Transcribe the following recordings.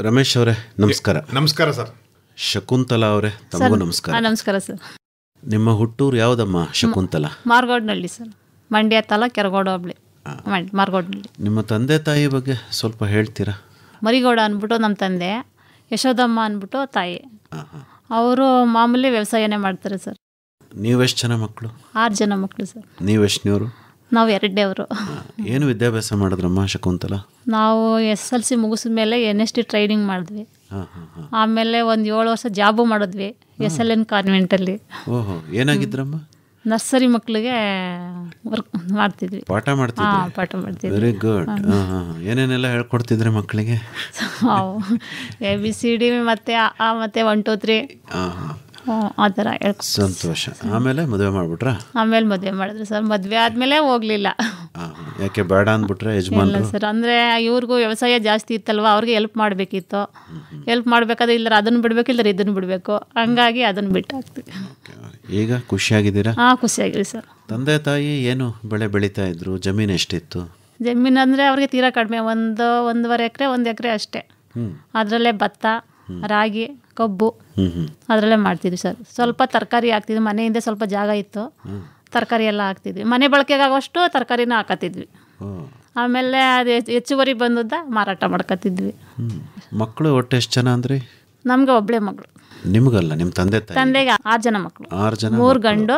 ರಮೇಶ್ ಅವರೇ ನಮಸ್ಕಾರ. ನಮಸ್ಕಾರ ಸರ್. ಶಕುಂತಲಾ ಅವರೇ ತಮಗೂ ನಮಸ್ಕಾರ. ನಮಸ್ಕಾರ ಸರ್. ನಿಮ್ಮ ಹುಟ್ಟೂರು ಯಾವುದಮ್ಮ ಶಕುಂತಲಾ? ಮಾರ್ಗೋಡ್ನಹಳ್ಳಿ ಸರ್, ಮಂಡ್ಯ ತಾಲೂಕು ಕೆರಗೋಡು ಹೋಬಳಿ, ಮಾರ್ಗೋಡ್ನಹಳ್ಳಿ. ನಿಮ್ಮ ತಂದೆ ತಾಯಿ ಬಗ್ಗೆ ಸ್ವಲ್ಪ ಹೇಳ್ತೀರಾ? ಮರಿಗೌಡ ಅಂದ್ಬಿಟ್ಟು ನಮ್ಮ ತಂದೆ, ಯಶೋದಮ್ಮ ಅಂದ್ಬಿಟ್ಟು ತಾಯಿ. ಅವರು ಮಾಮೂಲಿ ವ್ಯವಸಾಯನೇ ಮಾಡ್ತಾರೆ ಸರ್. ನೀವೆಷ್ಟು ಜನ ಮಕ್ಕಳು? 6 ಜನ ಮಕ್ಕಳು ಸರ್. ನೀವೆಷ್ಟನೇವರು? ನಾವು 2ನೇವರು. ಏನು ವಿದ್ಯಾಭ್ಯಾಸ ಮಾಡಿದ್ರಮ್ಮ ಶಕುಂತಲಾ? ನಾವು SLC ಮುಗಿಸಿದ ಮೇಲೆ NST ಟ್ರೈನಿಂಗ್ ಮಾಡಿದ್ವಿ. ಆಮೇಲೆ ಒಂದು 7 ವರ್ಷ ಜಾಬು ಮಾಡಿದ್ವಿ SLN ಕಾನ್ವೆಂಟಲ್ಲಿ. ಓಹೋ, ಏನಾಗಿದ್ರಮ್ಮ? ನರ್ಸರಿ ಮಕ್ಕಳಿಗೆ ವರ್ಕ್ ಮಾಡ್ತಿದ್ವಿ, ಪಾಠ ಮಾಡ್ತಿದ್ವಿ. ಪಾಠ ಮಾಡ್ತಿದ್ವಿ. Very good. ಏನೇನೆಲ್ಲ ಹೇಳ್ಕೊಡ್ತಿದ್ರೆ ಮಕ್ಕಳಿಗೆ? ABCD ಮತ್ತೆ ಆ ಮತ್ತೆ 1 2 3 ಆ ಥರ ಸಂತೋಷ. ಆಮೇಲೆ ಮದುವೆ ಮಾಡ್ಬಿಟ್ರಾ? ಆಮೇಲೆ ಮದುವೆ ಮಾಡಿದ್ರು ಸರ್. ಮದುವೆ ಆದಮೇಲೆ ಹೋಗಲಿಲ್ಲ. ಯಾಕೆ ಬೇಡ ಅಂದ್ಬಿಟ್ರೆ ಯಜಮಾನ್ರು? ಇಲ್ಲ ಸರ್, ಅಂದರೆ ಇವ್ರಿಗೂ ವ್ಯವಸಾಯ ಜಾಸ್ತಿ ಇತ್ತಲ್ವ, ಅವ್ರಿಗೆ ಹೆಲ್ಪ್ ಮಾಡಬೇಕಿತ್ತು. ಹೆಲ್ಪ್ ಮಾಡಬೇಕಾದ್ರೆ ಇಲ್ಲರ ಅದನ್ನು ಬಿಡಬೇಕು, ಇಲ್ಲರ ಇದನ್ನು ಬಿಡಬೇಕು, ಹಂಗಾಗಿ ಅದನ್ನು ಬಿಟ್ಟು ಹಾಕ್ತೀವಿ. ಈಗ ಖುಷಿಯಾಗಿದ್ದೀರಾ? ಖುಷಿಯಾಗಿದೆ ಸರ್. ತಂದೆ ತಾಯಿ ಏನು ಬೆಳೆ ಬೆಳೀತಾ ಇದ್ರು? ಜಮೀನು ಎಷ್ಟಿತ್ತು? ಜಮೀನು ಅಂದರೆ ಅವ್ರಿಗೆ ತೀರಾ ಕಡಿಮೆ, 1.5 ಎಕರೆ 1 ಎಕರೆ ಅಷ್ಟೇ. ಅದರಲ್ಲೇ ಭತ್ತ, ರಾಗಿ, ಕಬ್ಬು ಅದರಲ್ಲೇ ಮಾಡ್ತಿದ್ವಿ ಸರ್. ಸ್ವಲ್ಪ ತರಕಾರಿ ಹಾಕ್ತಿದ್ವಿ, ಮನೆಯಿಂದ ಸ್ವಲ್ಪ ಜಾಗ ಇತ್ತು, ತರಕಾರಿ ಎಲ್ಲ ಹಾಕ್ತಿದ್ವಿ. ಮನೆ ಬಳಕೆಗಾಗುವಷ್ಟು ತರಕಾರಿನ ಹಾಕತ್ತಿದ್ವಿ. ಆಮೇಲೆ ಅದು ಹೆಚ್ಚುವರಿ ಬಂದದ್ದ ಮಾರಾಟ ಮಾಡ್ಕೊತಿದ್ವಿ. ಮಕ್ಕಳು ಒಟ್ಟು ಎಷ್ಟು ಜನ ಅಂದ್ರಿ? ನಮ್ಗೆ ಒಬ್ಬಳೇ ಮಗಳು. ನಿಮ್ಗಲ್ಲ, ನಿಮ್ಮ ತಂದೆಗೆ 6 ಜನ ಮಕ್ಕಳು. 6 ಜನ, 3 ಗಂಡು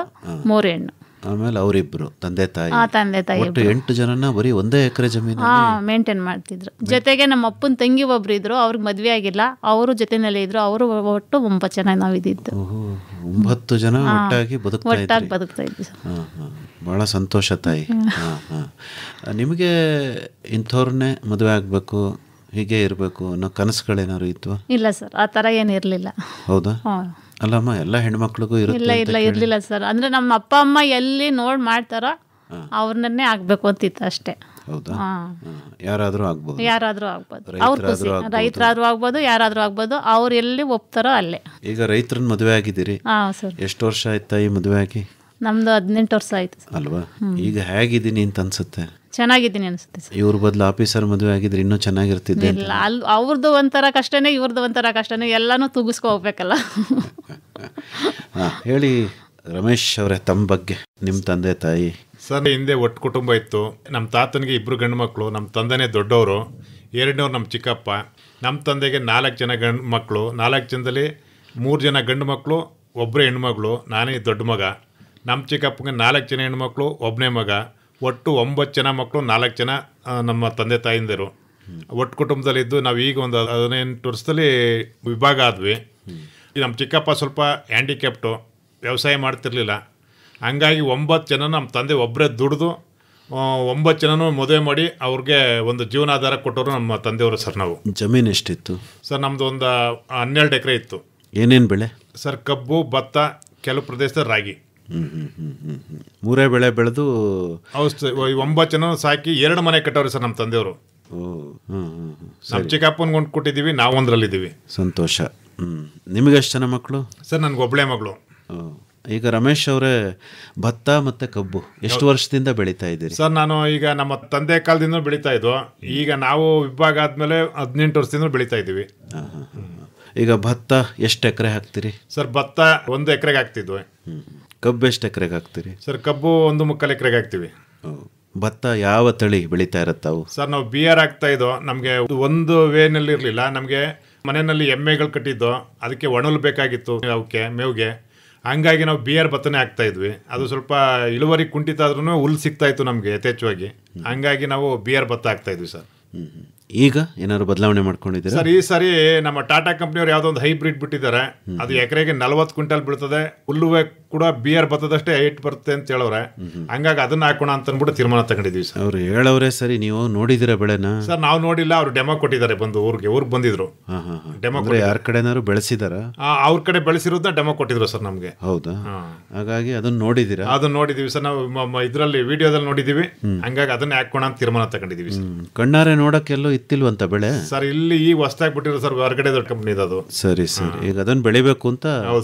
3 ಹೆಣ್ಣು. ಆಮೇಲೆ ಅವರಿಬ್ರು ತಂದೆ ತಾಯಿ. ತಂದೆ ತಾಯಿ ಒಟ್ಟು 8 ಜನನ ಬರೀ 1 ಎಕರೆ ಜಮೀನು ಮೇಂಟೈನ್ ಮಾಡ್ತಿದ್ರು. ಜೊತೆಗೆ ನಮ್ಮ ಅಪ್ಪನ ತಂಗಿ ಒಬ್ರು ಇದ್ರು, ಅವ್ರಿಗೆ ಮದ್ವೆ ಆಗಿಲ್ಲ, ಅವರು ಜೊತೆನಲ್ಲೇ ಇದ್ರು. ಅವರು ಒಟ್ಟು 9 ಜನ ನಾವಿದ್ದು. 9 ಜನ ಒಟ್ಟಾಗಿ ಬದುಕ್ತಾ ಇದ್ವಿ. ಬಹಳ ಸಂತೋಷ ತಾಯಿ. ನಿಮಗೆ ಇಂಥವ್ರನ್ನೇ ಮದುವೆ ಆಗಬೇಕು, ಹೀಗೆ ಇರಬೇಕು ಅನ್ನೋ ಕನಸುಗಳೇನಾದ್ರು ಇತ್ತು? ಇಲ್ಲ ಸರ್, ಆ ಥರ ಏನು ಇರಲಿಲ್ಲ. ಹೌದಾ? ಅಲ್ಲಮ್ಮ, ಎಲ್ಲ ಹೆಣ್ಮಕ್ಳಿಗೂ ಇಲ್ಲ ಇರಲಿಲ್ಲ ಸರ್. ಅಂದರೆ ನಮ್ಮ ಅಪ್ಪ ಅಮ್ಮ ಎಲ್ಲಿ ನೋಡಿ ಮಾಡ್ತಾರೋ ಅವ್ರನ್ನೇ ಆಗಬೇಕು ಅಂತಿತ್ತು ಅಷ್ಟೇ. ಹೌದಾ? ಯಾರಾದರೂ ಆಗ್ಬೋದು. ಅವ್ರ ಖುಷಿ, ರೈತರಾದ್ರೂ ಆಗ್ಬೋದು, ಯಾರಾದರೂ ಆಗ್ಬೋದು, ಅವ್ರು ಎಲ್ಲಿ ಒಪ್ತಾರೋ ಅಲ್ಲೇ. ಈಗ ರೈತರನ್ನ ಮದುವೆ ಆಗಿದ್ದೀರಿ. ಸರ್. ಎಷ್ಟು ವರ್ಷ ಆಯ್ತಾ ಈ ಮದುವೆ ಆಗಿ? ನಮ್ದು 18 ವರ್ಷ ಆಯ್ತು ಅಲ್ವಾ? ಈಗ ಹೇಗಿದ್ದೀನಿ ಅಂತ ಅನ್ಸುತ್ತೆ? ಚೆನ್ನಾಗಿದ್ದೀನಿ ಅನಿಸುತ್ತೆ ಸರ್. ಇವ್ರ ಬದಲು ಆಫೀಸರ್ ಮದುವೆ ಆಗಿದ್ರೆ ಇನ್ನೂ ಚೆನ್ನಾಗಿರ್ತಿದ್ದೆ. ಇಲ್ಲ, ಅವ್ರದ್ದು ಒಂಥರ ಕಷ್ಟನೇ, ಇವ್ರದ್ದು ಒಂಥರ ಕಷ್ಟನೇ, ಎಲ್ಲನೂ ತೂಗಿಸ್ಕೊ ಹೋಗ್ಬೇಕಲ್ಲ. ಹೇಳಿ ರಮೇಶ್ ಅವರೇ, ತಮ್ಮ ಬಗ್ಗೆ, ನಿಮ್ಮ ತಂದೆ ತಾಯಿ. ಸರ್, ಹಿಂದೆ ಒಟ್ಟು ಕುಟುಂಬ ಇತ್ತು. ನಮ್ಮ ತಾತನಿಗೆ 2 ಗಂಡು ಮಕ್ಕಳು, ನಮ್ಮ ತಂದೆನೇ ದೊಡ್ಡವರು, 2ನವ್ರು ನಮ್ಮ ಚಿಕ್ಕಪ್ಪ. ನಮ್ಮ ತಂದೆಗೆ 4 ಜನ ಗಂಡು ಮಕ್ಕಳು. 4 ಜನದಲ್ಲಿ 3 ಜನ ಗಂಡು ಮಕ್ಕಳು, ಒಬ್ಬರೇ ಹೆಣ್ಮಗಳು, ನಾನೇ ದೊಡ್ಡ ಮಗ. ನಮ್ಮ ಚಿಕ್ಕಪ್ಪಗೆ 4 ಜನ ಹೆಣ್ಮಕ್ಳು, ಒಬ್ಬನೇ ಮಗ. ಒಟ್ಟು 9 ಜನ ಮಕ್ಕಳು, 4 ಜನ ನಮ್ಮ ತಂದೆ ತಾಯಿಂದರು. ಒಟ್ಟು ಕುಟುಂಬದಲ್ಲಿದ್ದು ನಾವು ಈಗ ಒಂದು 18 ವರ್ಷದಲ್ಲಿ ವಿಭಾಗ ಆದ್ವಿ. ನಮ್ಮ ಚಿಕ್ಕಪ್ಪ ಸ್ವಲ್ಪ ಹ್ಯಾಂಡಿಕ್ಯಾಪ್ಟು, ವ್ಯವಸಾಯ ಮಾಡ್ತಿರ್ಲಿಲ್ಲ. ಹಂಗಾಗಿ 9 ಜನ ನಮ್ಮ ತಂದೆ ಒಬ್ಬರೇ ದುಡಿದು 9 ಜನನೂ ಮದುವೆ ಮಾಡಿ ಅವ್ರಿಗೆ ಒಂದು ಜೀವನಾಧಾರ ಕೊಟ್ಟವರು ನಮ್ಮ ತಂದೆಯವರು ಸರ್. ನಾವು ಜಮೀನು ಎಷ್ಟಿತ್ತು ಸರ್? ನಮ್ಮದು ಒಂದು 12 ಎಕರೆ ಇತ್ತು. ಏನೇನು ಬೆಳೆ ಸರ್? ಕಬ್ಬು, ಭತ್ತ, ಕೆಲವು ಪ್ರದೇಶದ ರಾಗಿ. 3 ಬೆಳೆ ಬೆಳೆದು ಹೌದು. 9 ಜನ ಸಾಕಿ 2 ಮನೆ ಕಟ್ಟವ್ರಿ ಸರ್ ನಮ್ಮ ತಂದೆಯವರು. ನಮ್ಮ ಚಿಕ್ಕಪ್ಪನಿಗೆ ಕೊಟ್ಟಿದ್ದೀವಿ, ನಾವು ಒಂದರಲ್ಲಿದ್ದೀವಿ. ಸಂತೋಷ. ನಿಮಗೆ ಎಷ್ಟು ಜನ ಮಕ್ಕಳು? ಸರ್, ನನಗೆ ಒಬ್ಬಳೇ ಮಗಳು. ಈಗ ರಮೇಶ್ ಅವರೇ, ಭತ್ತ ಮತ್ತು ಕಬ್ಬು ಎಷ್ಟು ವರ್ಷದಿಂದ ಬೆಳೀತಾ ಇದ್ದೀರಿ? ಸರ್, ನಾನು ಈಗ ನಮ್ಮ ತಂದೆ ಕಾಲದಿಂದ ಬೆಳೀತಾ ಇದ್ವು. ಈಗ ನಾವು ವಿಭಾಗ ಆದಮೇಲೆ 18 ವರ್ಷದಿಂದ ಬೆಳೀತಾ ಇದ್ದೀವಿ. ಈಗ ಭತ್ತ ಎಷ್ಟು ಎಕರೆ ಹಾಕ್ತೀರಿ? ಸರ್, ಭತ್ತ 1 ಎಕರೆಗೆ ಹಾಕ್ತಿದ್ವಿ. ಕಬ್ಬು ಎಷ್ಟು ಎಕರೆಗೆ ಹಾಕ್ತೀರಿ? ಸರ್, ಕಬ್ಬು 1.25 ಎಕರೆಗೆ ಹಾಕ್ತೀವಿ. ಭತ್ತ ಯಾವ ತಳಿ ಬೆಳೀತಾ ಇರತ್ತಾವು? ಸರ್, ನಾವು BR ಹಾಕ್ತಾ ಇದ್ದೋ. ನಮಗೆ ಒಂದು ವೇನಲ್ಲಿ ಇರಲಿಲ್ಲ. ನಮಗೆ ಮನೆಯಲ್ಲಿ ಎಮ್ಮೆಗಳು ಕಟ್ಟಿದ್ದು, ಅದಕ್ಕೆ ಒಣಲು ಬೇಕಾಗಿತ್ತು ಅವಕ್ಕೆ ಮೇವಿಗೆ. ಹಂಗಾಗಿ ನಾವು BR ಭತ್ತನೇ ಹಾಕ್ತಾ ಇದ್ವಿ. ಅದು ಸ್ವಲ್ಪ ಇಳುವರಿ ಕುಂಠಿತ ಆದ್ರೂ ಹುಲ್ಲು ಸಿಗ್ತಾ ಇತ್ತು ನಮಗೆ ಯಥೇಚ್ಛವಾಗಿ. ಹಂಗಾಗಿ ನಾವು BR ಭತ್ತ ಹಾಕ್ತಾ ಇದ್ವಿ ಸರ್. ಈಗ ಏನಾದ್ರು ಬದಲಾವಣೆ ಮಾಡ್ಕೊಂಡಿದ್ದೀರಾ? ಸರ್, ಈ ಸಾರಿ ನಮ್ಮ ಟಾಟಾ ಕಂಪ್ನಿಯವ್ರು ಯಾವುದೋ ಒಂದು ಹೈಬ್ರಿಡ್ ಬಿಟ್ಟಿದ್ದಾರೆ. ಅದು ಎಕರೆಗೆ 40 ಕ್ವಿಂಟಲ್ ಬೀಳ್ತದೆ. ಹುಲ್ಲುವೆ ಕೂಡ BR ಭತ್ತದಷ್ಟೇ ಹೈಟ್ ಬರುತ್ತೆ ಅಂತ ಹೇಳೋರೆ. ಹಂಗಾಗಿ ಅದನ್ನ ಹಾಕೋಣ ಅಂತ ಅಂದ್ಬಿಟ್ಟು ತೀರ್ಮಾನ ತಗೊಂಡಿದ್ವಿ ಸರ್. ಅವ್ರು ಹೇಳೋರೆ ಸರಿ. ನೀವು ನೋಡಿದಿರ ಬೆಳೆನ? ಸರ್, ನಾವು ನೋಡಿಲ್ಲ. ಅವ್ರು ಡೆಮೋ ಕೊಟ್ಟಿದ್ದಾರೆ, ಬಂದು ಊರಿಗೆ ಬಂದಿದ್ರು. ಡೆಮೋ ಯಾರ ಕಡೆನಾದ್ರು ಬೆಳೆಸಿದಾರ? ಅವ್ರ ಕಡೆ ಬೆಳೆಸಿರೋದನ್ನ ಡೆಮೋ ಕೊಟ್ಟಿದ್ರು ಸರ್ ನಮಗೆ. ಹೌದಾ? ಹಾಗಾಗಿ ಅದನ್ನ ನೋಡಿದಿರಾ? ಅದನ್ನ ನೋಡಿದೀವಿ ಸರ್. ನಾವು ಇದರಲ್ಲಿ ವಿಡಿಯೋದಲ್ಲಿ ನೋಡಿದೀವಿ. ಹಂಗಾಗಿ ಅದನ್ನ ಹಾಕೋಣ ಅಂತ ತೀರ್ಮಾನ ತಗೊಂಡಿದೀವಿ ಸರ್. ಕಣ್ಣಾರೆ ನೋಡಕ್ಕೆಲ್ಲೋ ಇತ್ತಿಲ್ವಂತ ಬೆಳೆ? ಸರ್, ಇಲ್ಲಿ ಈಗ ಹೊಸದಾಗಿ ಬಿಟ್ಟಿರೋ ಸರ್, ಹೊರಗಡೆ ದೊಡ್ಡ ಕಂಪ್ನಿ ಅದು. ಸರಿ. ಈಗ ಅದನ್ನ ಬೆಳಿಬೇಕು ಅಂತ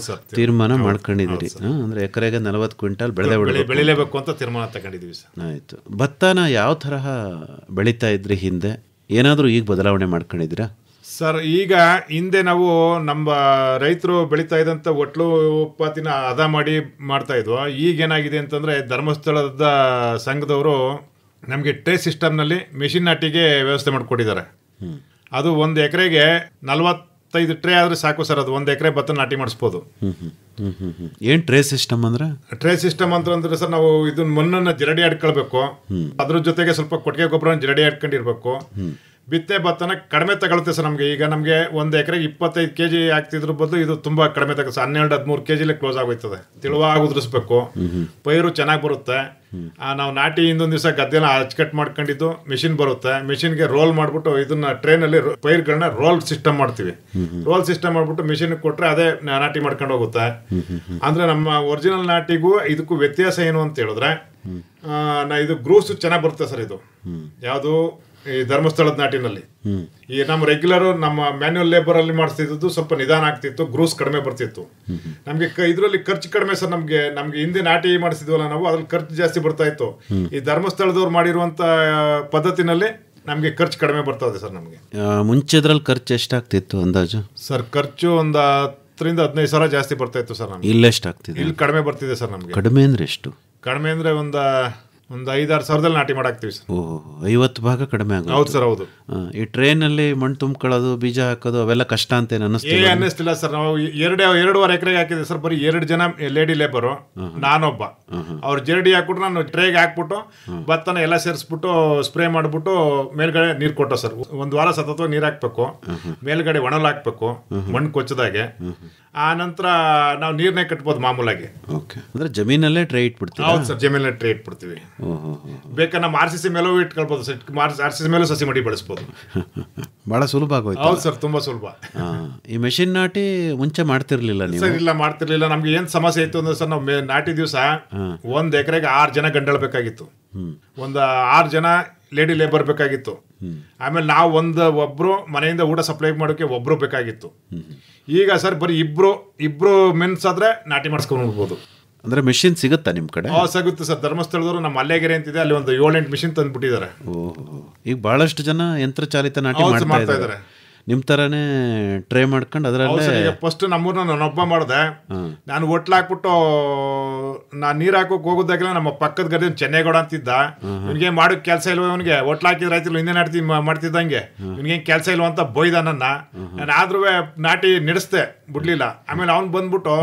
ತೀರ್ಮಾನ ಮಾಡ್ಕೊಂಡಿದ್ದೀರಿ. ಅಂದ್ರೆ ಎಕರೆಗೆ 40 ಕ್ವಿಂಟಲ್ ಬೆಳಿಲೇಬೇಕು ಅಂತ ತೀರ್ಮಾನ ತಗೊಂಡಿದ್ದೀವಿ ಸರ್. ಆಯ್ತು. ಭತ್ತನ ಯಾವ ತರಹ ಬೆಳೀತಾ ಇದ್ರಿ ಹಿಂದೆ? ಏನಾದರೂ ಈಗ ಬದಲಾವಣೆ ಮಾಡ್ಕೊಂಡಿದ್ದೀರಾ? ಸರ್ ಈಗ ಹಿಂದೆ ನಾವು ನಮ್ಮ ರೈತರು ಬೆಳೀತಾ ಇದ್ದಂಥ ಒಟ್ಲು ಉತ್ಪತ್ತಿನ ಹದ ಮಾಡ್ತಾ ಇದ್ವು. ಈಗೇನಾಗಿದೆ ಅಂತಂದರೆ ಧರ್ಮಸ್ಥಳದ ಸಂಘದವರು ನಮಗೆ ಟ್ರೇ ಸಿಸ್ಟಮ್ನಲ್ಲಿ ಮೆಷಿನ್ ನಾಟಿಗೆ ವ್ಯವಸ್ಥೆ ಮಾಡಿಕೊಟ್ಟಿದ್ದಾರೆ. ಅದು 1 ಎಕರೆಗೆ 45 ಟ್ರೇ ಆದರೆ ಸಾಕು ಸರ್. ಅದು 1 ಎಕರೆ ಭತ್ತ ನಾಟಿ ಮಾಡಿಸ್ಬೋದು. ಏನು ಟ್ರೇ ಸಿಸ್ಟಮ್ ಅಂದ್ರೆ? ಟ್ರೇ ಸಿಸ್ಟಮ್ ಅಂತಂದ್ರೆ ಸರ್, ನಾವು ಇದನ್ನ ಮಣ್ಣನ್ನು ಜರಡಿ ಆಡ್ಕೊಳ್ಬೇಕು. ಅದ್ರ ಜೊತೆಗೆ ಸ್ವಲ್ಪ ಕೊಟ್ಟಿಗೆ ಗೊಬ್ಬರ ಜರಡಿ ಆಡ್ಕೊಂಡಿರ್ಬೇಕು. ಬಿತ್ತೆ ಭತ್ತನ ಕಡಿಮೆ ತಗೊಳುತ್ತೆ ಸರ್. ಈಗ ನಮಗೆ 1 ಎಕರೆಗೆ 25 kg ಆಗ್ತಿದ್ರ ಬದಲು ಇದು ತುಂಬಾ ಕಡಿಮೆ ತಗೊಳ್ಳುತ್ತೆ. 12-13 kg ಕ್ಲೋಸ್ ಆಗೋಯ್ತದೆ. ತಿಳುವಾಗಿ ಉದುರಿಸ್ಬೇಕು, ಪೈರು ಚೆನ್ನಾಗಿ ಬರುತ್ತೆ. ನಾವು ನಾಟಿ ಹಿಂದೊಂದು ದಿವಸ ಗದ್ದೆನ ಅಚ್ಚಕಟ್ ಮಾಡ್ಕೊಂಡಿದ್ದು ಮಿಷಿನ್ ಬರುತ್ತೆ. ಮಿಷಿನ್ಗೆ ರೋಲ್ ಮಾಡ್ಬಿಟ್ಟು ಇದನ್ನ ಟ್ರೈನಲ್ಲಿ ಪೈರ್ಗಳನ್ನ ರೋಲ್ ಸಿಸ್ಟಮ್ ಮಾಡ್ತೀವಿ. ರೋಲ್ ಸಿಸ್ಟಮ್ ಮಾಡ್ಬಿಟ್ಟು ಮಿಷಿನ್ ಕೊಟ್ರೆ ಅದೇ ನಾಟಿ ಮಾಡ್ಕೊಂಡು ಹೋಗುತ್ತೆ. ಅಂದ್ರೆ ನಮ್ಮ ಒರಿಜಿನಲ್ ನಾಟಿಗೂ ಇದಕ್ಕೂ ವ್ಯತ್ಯಾಸ ಏನು ಅಂತ ಹೇಳಿದ್ರೆ, ಇದು ಗ್ರೂಸ್ ಚೆನ್ನಾಗಿ ಬರುತ್ತೆ ಸರ್. ಇದು ಯಾವುದು ಈ ಧರ್ಮಸ್ಥಳದ ನಾಟಿನಲ್ಲಿ ಈ ನಮ್ಮ ರೆಗ್ಯುಲರ್ ನಮ್ಮ ಮ್ಯಾನ್ಯುವಲ್ ಲೇಬರ್ ಅಲ್ಲಿ ಮಾಡಿಸ್ತಿದ್ದು ಸ್ವಲ್ಪ ನಿಧಾನ ಆಗ್ತಿತ್ತು, ಗ್ರೂಸ್ ಕಡಿಮೆ ಬರ್ತಿತ್ತು. ನಮ್ಗೆ ಇದರಲ್ಲಿ ಖರ್ಚು ಕಡಿಮೆ ಸರ್. ನಮ್ಗೆ ಹಿಂದೆ ನಾಟಿ ಮಾಡಿಸಿದ್ವಲ್ಲ ನಾವು, ಅದ್ರಲ್ಲಿ ಖರ್ಚು ಜಾಸ್ತಿ ಬರ್ತಾ ಇತ್ತು. ಈ ಧರ್ಮಸ್ಥಳದವ್ರು ಮಾಡಿರುವಂತ ಪದ್ಧತಿನಲ್ಲಿ ನಮ್ಗೆ ಖರ್ಚು ಕಡಿಮೆ ಬರ್ತದೆ ಸರ್. ನಮ್ಗೆ ಮುಂಚೆದ್ರಲ್ಲಿ ಖರ್ಚು ಎಷ್ಟಾಗ್ತಿತ್ತು ಅಂದಾಜು? ಸರ್ ಖರ್ಚು ಒಂದು 10,000-15,000 ಸಾವಿರ ಜಾಸ್ತಿ ಬರ್ತಾ ಇತ್ತು ಸರ್. ನಮ್ಗೆ ಇಲ್ಲ ಎಷ್ಟಾಗ್ತಿದೆ? ಇಲ್ಲಿ ಕಡಿಮೆ ಬರ್ತಿದೆ ಸರ್. ನಮ್ಗೆ ಕಡಿಮೆ ಅಂದ್ರೆ ಎಷ್ಟು? ಕಡಿಮೆ ಅಂದ್ರೆ ಒಂದು 5-6 ಸಾವಿರದಲ್ಲಿ ನಾಟಿ ಮಾಡಾಕ್ತಿವಿ ಸರ್. 50 ಭಾಗ ಕಡಿಮೆ ಆಗುತ್ತೆ. ಹೌದು ಸರ್, ಹೌದು. ಈ ಟ್ರೈನಲ್ಲಿ ಮಣ್ಣು ತುಂಬ್ಕೊಳ್ಳೋದು, ಬೀಜ ಹಾಕೋದು ಅವೆಲ್ಲ ಕಷ್ಟ ಅಂತ ಅನ್ನಿಸ್ತಿಲ್ಲ ಸರ್. ನಾವು 2.5 ಎಕರೆಗೆ ಹಾಕಿದೆ ಸರ್. ಬರೀ 2 ಜನ ಲೇಡಿ ಲೇಬರು, ನಾನೊಬ್ಬ. ಅವ್ರು ಜರಡಿ ಹಾಕ್ಬಿಟ್ಟು ನಾನು ಟ್ರೇಗೆ ಹಾಕ್ಬಿಟ್ಟು ಭತ್ತನ ಎಲ್ಲ ಸೇರಿಸ್ಬಿಟ್ಟು ಸ್ಪ್ರೇ ಮಾಡ್ಬಿಟ್ಟು ಮೇಲ್ಗಡೆ ನೀರು ಕೊಟ್ಟೋ ಸರ್. 1 ವಾರ ಸತತವಾಗಿ ನೀರು ಹಾಕ್ಬೇಕು, ಮೇಲ್ಗಡೆ ಒಣಲ್ ಹಾಕ್ಬೇಕು ಮಣ್ಣು ಕೊಚ್ಚದಾಗೆ. ಆ ನಂತರ ನಾವು ನೀರ್ನೇ ಕಟ್ಬೋದು ಮಾಮೂಲಾಗಿ. ಅಂದ್ರೆ ಜಮೀನಲ್ಲೇ ಟ್ರೇ ಇಟ್ಬಿಡ್ತೀವಿ? ಹೌದು ಸರ್, ಜಮೀನಲ್ಲೇ ಟ್ರೇ ಇಟ್ಬಿಡ್ತೀವಿ. ಬೇಕಾದ್ರೆ ನಾವು RCC ಮೇಲೂ ಇಟ್ಕೊಳ್ಬೋದು ಸರ್. RCC ಮೇಲೂ ಸಸಿ ಮಡಿ ಬೆಳೆಸ್ಬೋದು. ಬಹಳ ಸುಲಭ ಆಗೋಯ್ತು. ಹೌದು ಸರ್, ತುಂಬಾ ಸುಲಭ. ಈ ಮೆಷಿನ್ ನಾಟಿ ಮುಂಚೆ ಮಾಡ್ತಿರ್ಲಿಲ್ಲ ನೀವು? ಸರ್ ಇಲ್ಲ, ಮಾಡ್ತಿರ್ಲಿಲ್ಲ. ನಮ್ಗೆ ಏನ್ ಸಮಸ್ಯೆ ಇತ್ತು ಅಂದ್ರೆ ಸರ್, ನಾವು ನಾಟಿ ದಿವಸ 1 ಎಕರೆಗೆ 6 ಜನ ಗಂಡಳ್ಬೇಕಾಗಿತ್ತು. ಒಂದು 6 ಜನ ಲೇಡಿ ಲೇಬರ್ ಬೇಕಾಗಿತ್ತು. ಆಮೇಲೆ ನಾವು ಒಬ್ರು ಮನೆಯಿಂದ ಊಟ ಸಪ್ಲೈ ಮಾಡೋಕೆ ಒಬ್ರು ಬೇಕಾಗಿತ್ತು. ಈಗ ಸರ್ ಬರೀ ಇಬ್ರು ಮೆನ್ಸ್ ಆದ್ರೆ ನಾಟಿ ಮಾಡಿಸ್ಕೊಂಡ್ಬೋದು. ಅಂದ್ರೆ ಮೆಷಿನ್ ಸಿಗುತ್ತಾ ನಿಮ್ ಕಡೆ? ಸಿಗುತ್ತೆ ಸರ್. ಧರ್ಮಸ್ಥಳದವರು ನಮ್ಮ ಅಲ್ಲೇಗೆರೆ ಅಂತಿದೆ, ಅಲ್ಲಿ ಒಂದು 7-8 ಮಿಷಿನ್ ತಂದ್ಬಿಟ್ಟಿದ್ದಾರೆ. ಈಗ ಬಹಳಷ್ಟು ಜನ ಯಂತ್ರ ಚಾಲಿತ ನಾಟಿ ಮಾಡ್ತಾ ಇದ್ದಾರೆ. ನಿಮ್ ತರಾನೇ ಟ್ರೈ ಮಾಡ್ಕೊಂಡು ಅದರಲ್ಲೇ ಫಸ್ಟ್ ನಮ್ಮೂರ್ನ ನಾನೊಬ್ಬ ಮಾಡಿದೆ. ನಾನು ಒಟ್ಲಾಕ್ಬಿಟ್ಟು ನಾನು ನೀರು ಹಾಕೋಕೆ ಹೋಗೋದಾಗಿಲ್ಲ. ನಮ್ಮ ಪಕ್ಕದ ಗದ್ದೆ ಚೆನ್ನೇಗೌಡ ಅಂತಿದ್ದ. ಇವ್ನಿಗೆ ಮಾಡೋಕೆ ಕೆಲಸ ಇಲ್ವ, ಇವನಿಗೆ ಒಟ್ಲಾಕಿದ್ರೆ ಆಯ್ತಿಲ್ಲ, ಹಿಂದೆ ಮಾಡ್ತಿದ್ದಂಗೆ ಇವ್ನಿಗೆ ಕೆಲಸ ಇಲ್ವ ಅಂತ ಬೈದ ನನ್ನ. ನಾನು ಆದ್ರೂ ನಾಟಿ ನಡೆಸ್ದೆ, ಬಿಡ್ಲಿಲ್ಲ. ಆಮೇಲೆ ಅವ್ನು ಬಂದ್ಬಿಟ್ಟು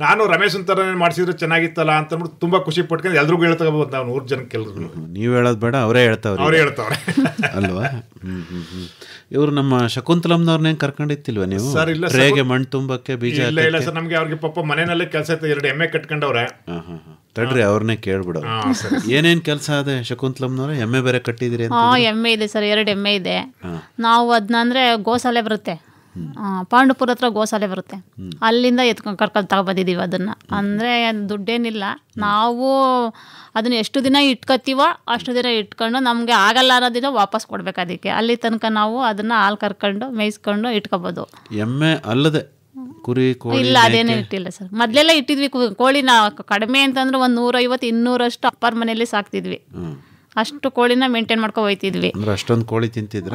ನಾನು ರಮೇಶ್ ಅಂತಾರ ಮಾಡಿಸಿದ್ರೆ ಚೆನ್ನಾಗಿತ್ತಲ್ಲ ಅಂತ ಅಂದ್ಬಿಟ್ಟು ತುಂಬಾ ಖುಷಿ ಪಟ್ಕೊಂಡು ಎಲ್ರಿಗೂ ಹೇಳ್ತಗೋಬೋದು. ನಾವು 100 ಜನಕ್ಕೆ ಎಲ್ರಿಗೂ. ನೀವು ಹೇಳೋದು ಬೇಡ, ಅವರೇ ಹೇಳ್ತಾವ್ರೆ ಅಲ್ವಾ? ಇವರು ನಮ್ಮ ಶಕುಂತಲಮ್ನವ್ರನ್ನೇ ಕರ್ಕೊಂಡಿತ್ತಿಲ್ವ ನೀವು? ಸರ್ ಇಲ್ಲ, ಟ್ರೇಗೆ ಮಣ್ಣು ತುಂಬಕ್ಕೆ ಬೀಜ? ಇಲ್ಲ ಸರ್, ನಮ್ಗೆ ಅವ್ರಿಗೆ ಪಾಪ ಮನೆಯಲ್ಲೇ ಕೆಲಸ ಇತ್ತು. 2 ಎಮ್ಮೆ ಕಟ್ಕೊಂಡವ್ರೆ. ತಡ್ರಿ, ಅವ್ರನ್ನೇ ಕೇಳ್ಬಿಡೋ. ಏನೇನ್ ಕೆಲಸ ಅದೇ ಶಕುಂತಲಮ್ನವ್ರೆ? ಎಮ್ಮೆ ಬೇರೆ ಕಟ್ಟಿದಿರಿ? ಎಮ್ಮೆ ಇದೆ ಸರ್, 2 ಎಮ್ಮೆ ಇದೆ. ನಾವು ಅದನ್ನ ಗೋಸಾಲೆ ಬರುತ್ತೆ, ಪಾಂಡುಪುರ ಹತ್ರ ಗೋಸಾಲೆ ಬರುತ್ತೆ, ಅಲ್ಲಿಂದ ಕರ್ಕೊಂಡು ತಗೊಬಂದಿದ್ದೀವಿ ಅದನ್ನು. ಅಂದರೆ ದುಡ್ಡೇನಿಲ್ಲ. ನಾವು ಅದನ್ನು ಎಷ್ಟು ದಿನ ಇಟ್ಕೊತೀವೋ ಅಷ್ಟು ದಿನ ಇಟ್ಕೊಂಡು ನಮಗೆ ಆಗಲ್ಲ ಅನ್ನೋದಿನ ವಾಪಸ್ ಕೊಡ್ಬೇಕು. ಅದಕ್ಕೆ ಅಲ್ಲಿ ತನಕ ನಾವು ಅದನ್ನು ಹಾಲು ಕರ್ಕೊಂಡು ಮೇಯಿಸ್ಕೊಂಡು ಇಟ್ಕೋಬೋದು. ಎಮ್ಮೆ ಅಲ್ಲದೆ ಕುರಿ ಕೋಳಿ ಇಲ್ಲ, ಅದೇನೇ ಇಟ್ಟಿಲ್ಲ ಸರ್. ಮೊದಲೆಲ್ಲ ಇಟ್ಟಿದ್ವಿ ಕೋಳಿನ. ಕಡಿಮೆ ಅಂತಂದ್ರೆ ಒಂದು 150-200 ಅಪ್ಪರ ಮನೆಯಲ್ಲಿ ಸಾಕ್ತಿದ್ವಿ. ಅಷ್ಟು ಕೋಳಿನ ಮೇಂಟೈನ್ ಮಾಡ್ಕೊ ಹೋಯ್ತಿದ್ವಿ. ಅಷ್ಟೊಂದು ಕೋಳಿ ತಿಂತಿದ್ರ?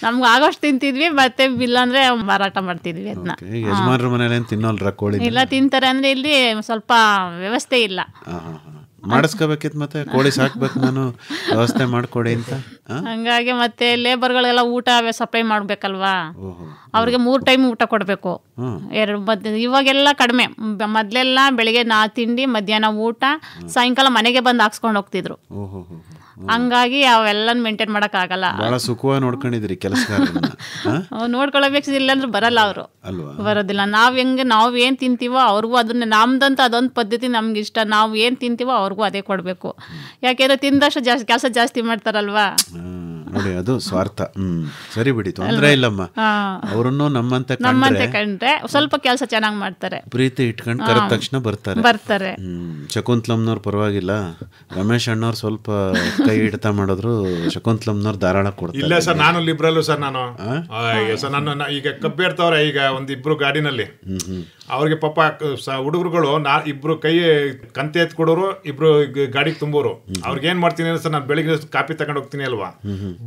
ನಮ್ಗೆ ಆಗೋಷ್ಟು ತಿಂತಿದ್ವಿ, ಮತ್ತೆ ಬಿಲ್ಲ ಅಂದ್ರೆ ಮಾರಾಟ ಮಾಡ್ತಿದ್ವಿ ಅದನ್ನ. ಯಜಮಾನ್ರ ಮನೇಲಿ ತಿನ್ನೋಲ್ರ ಕೋಳಿ? ಇಲ್ಲ, ತಿಂತಾರೆ. ಅಂದ್ರೆ ಇಲ್ಲಿ ಸ್ವಲ್ಪ ವ್ಯವಸ್ಥೆ ಇಲ್ಲ. ಮಾಡಿಸ್ಕೋಬೇಕಿತ್ತು, ಮತ್ತೆ ಕೋಳಿ ಸಾಕ್ಬೇಕು ನಾನು, ವ್ಯವಸ್ಥೆ ಮಾಡ್ಕೊಡಿ ಅಂತ. ಹಂಗಾಗಿ ಮತ್ತೆ ಲೇಬರ್ಗಳೆಲ್ಲ ಊಟ ಸಪ್ಲೈ ಮಾಡ್ಬೇಕಲ್ವಾ, ಅವ್ರಿಗೆ 3 ಟೈಮ್ ಊಟ ಕೊಡಬೇಕು. ಇವಾಗೆಲ್ಲ ಕಡಿಮೆ. ಮೊದಲೆಲ್ಲ ಬೆಳಿಗ್ಗೆ ತಿಂಡಿ, ಮಧ್ಯಾಹ್ನ ಊಟ, ಸಾಯಂಕಾಲ ಮನೆಗೆ ಬಂದು ಹಾಕ್ಸ್ಕೊಂಡು ಹೋಗ್ತಿದ್ರು. ಹಂಗಾಗಿ ಅವೆಲ್ಲ ಮೇಂಟೈನ್ ಮಾಡೋಕ್ಕಾಗಲ್ಲ. ಬಹಳ ಸುಖವಾಗಿ ನೋಡ್ಕೊಂಡಿದ್ರಿ ಕೆಲಸಗಾರರನ್ನ. ನೋಡ್ಕೊಳ್ಬೇಕು, ಇಲ್ಲಾಂದ್ರೆ ಬರಲ್ಲ ಅವರು, ಬರೋದಿಲ್ಲ. ನಾವು ಏನು ತಿಂತೀವೋ ಅವ್ರಿಗೂ ಅದನ್ನ, ನಮ್ದಂತ ಅದೊಂದು ಪದ್ಧತಿ ನಮ್ಗೆ ಇಷ್ಟ. ನಾವು ಏನು ತಿಂತೀವೋ ಅವ್ರಿಗೂ ಅದೇ ಕೊಡಬೇಕು. ಯಾಕೆಂದ್ರೆ ತಿಂದಷ್ಟು ಜಾಸ್ತಿ ಕೆಲಸ ಜಾಸ್ತಿ ಮಾಡ್ತಾರಲ್ವಾ. ನೋಡಿ, ಅದು ಸ್ವಾರ್ಥ. ಸರಿ ಬಿಡಿ, ತೊಂದರೆ ಇಲ್ಲಮ್ಮ. ಅವರನ್ನು ನಮ್ಮಂತೆ ಕಂಡ್ರೆ ಸ್ವಲ್ಪ ಕೆಲಸ ಚೆನ್ನಾಗಿ ಮಾಡ್ತಾರೆ. ಪ್ರೀತಿ ಇಟ್ಕೊಂಡು ಕರೆದ ತಕ್ಷಣ ಬರ್ತಾರೆ. ಶಕುಂತಲಮ್ನವ್ರು ಪರವಾಗಿಲ್ಲ. ರಮೇಶ್ ಅಣ್ಣವ್ರು ಸ್ವಲ್ಪ ಕೈ ಹಿಡ್ತಾ ಮಾಡಿದ್ರು, ಶಕುಂತಲಮ್ನವ್ರು ಧಾರಾಳ ಕೊಡ್ತಾರೆ. ಇಲ್ಲ ಸರ್, ನಾನು ಲಿಬ್ರಲ್ಲು ಸರ್. ನಾನು ಈಗ ಕಬ್ಬೇಡ್ತವ್ರೆ ಈಗ 1-2 ಗಾಡಿನಲ್ಲಿ. ಅವ್ರಿಗೆ ಪಾಪ ಹುಡುಗರುಗಳು ಇಬ್ರು ಕೈ ಕಂತೆ ಎತ್ ಕೊಡೋರು, ಇಬ್ರು ಗಾಡಿಗೆ ತುಂಬೋರು. ಅವ್ರಿಗೆ ಏನ್ ಮಾಡ್ತೀನಿ ಅಂದ್ರೆ ಸರ್, ನಾನು ಬೆಳಿಗ್ಗೆ ಕಾಪಿ ತಗೊಂಡು ಹೋಗ್ತೀನಿ ಅಲ್ವಾ,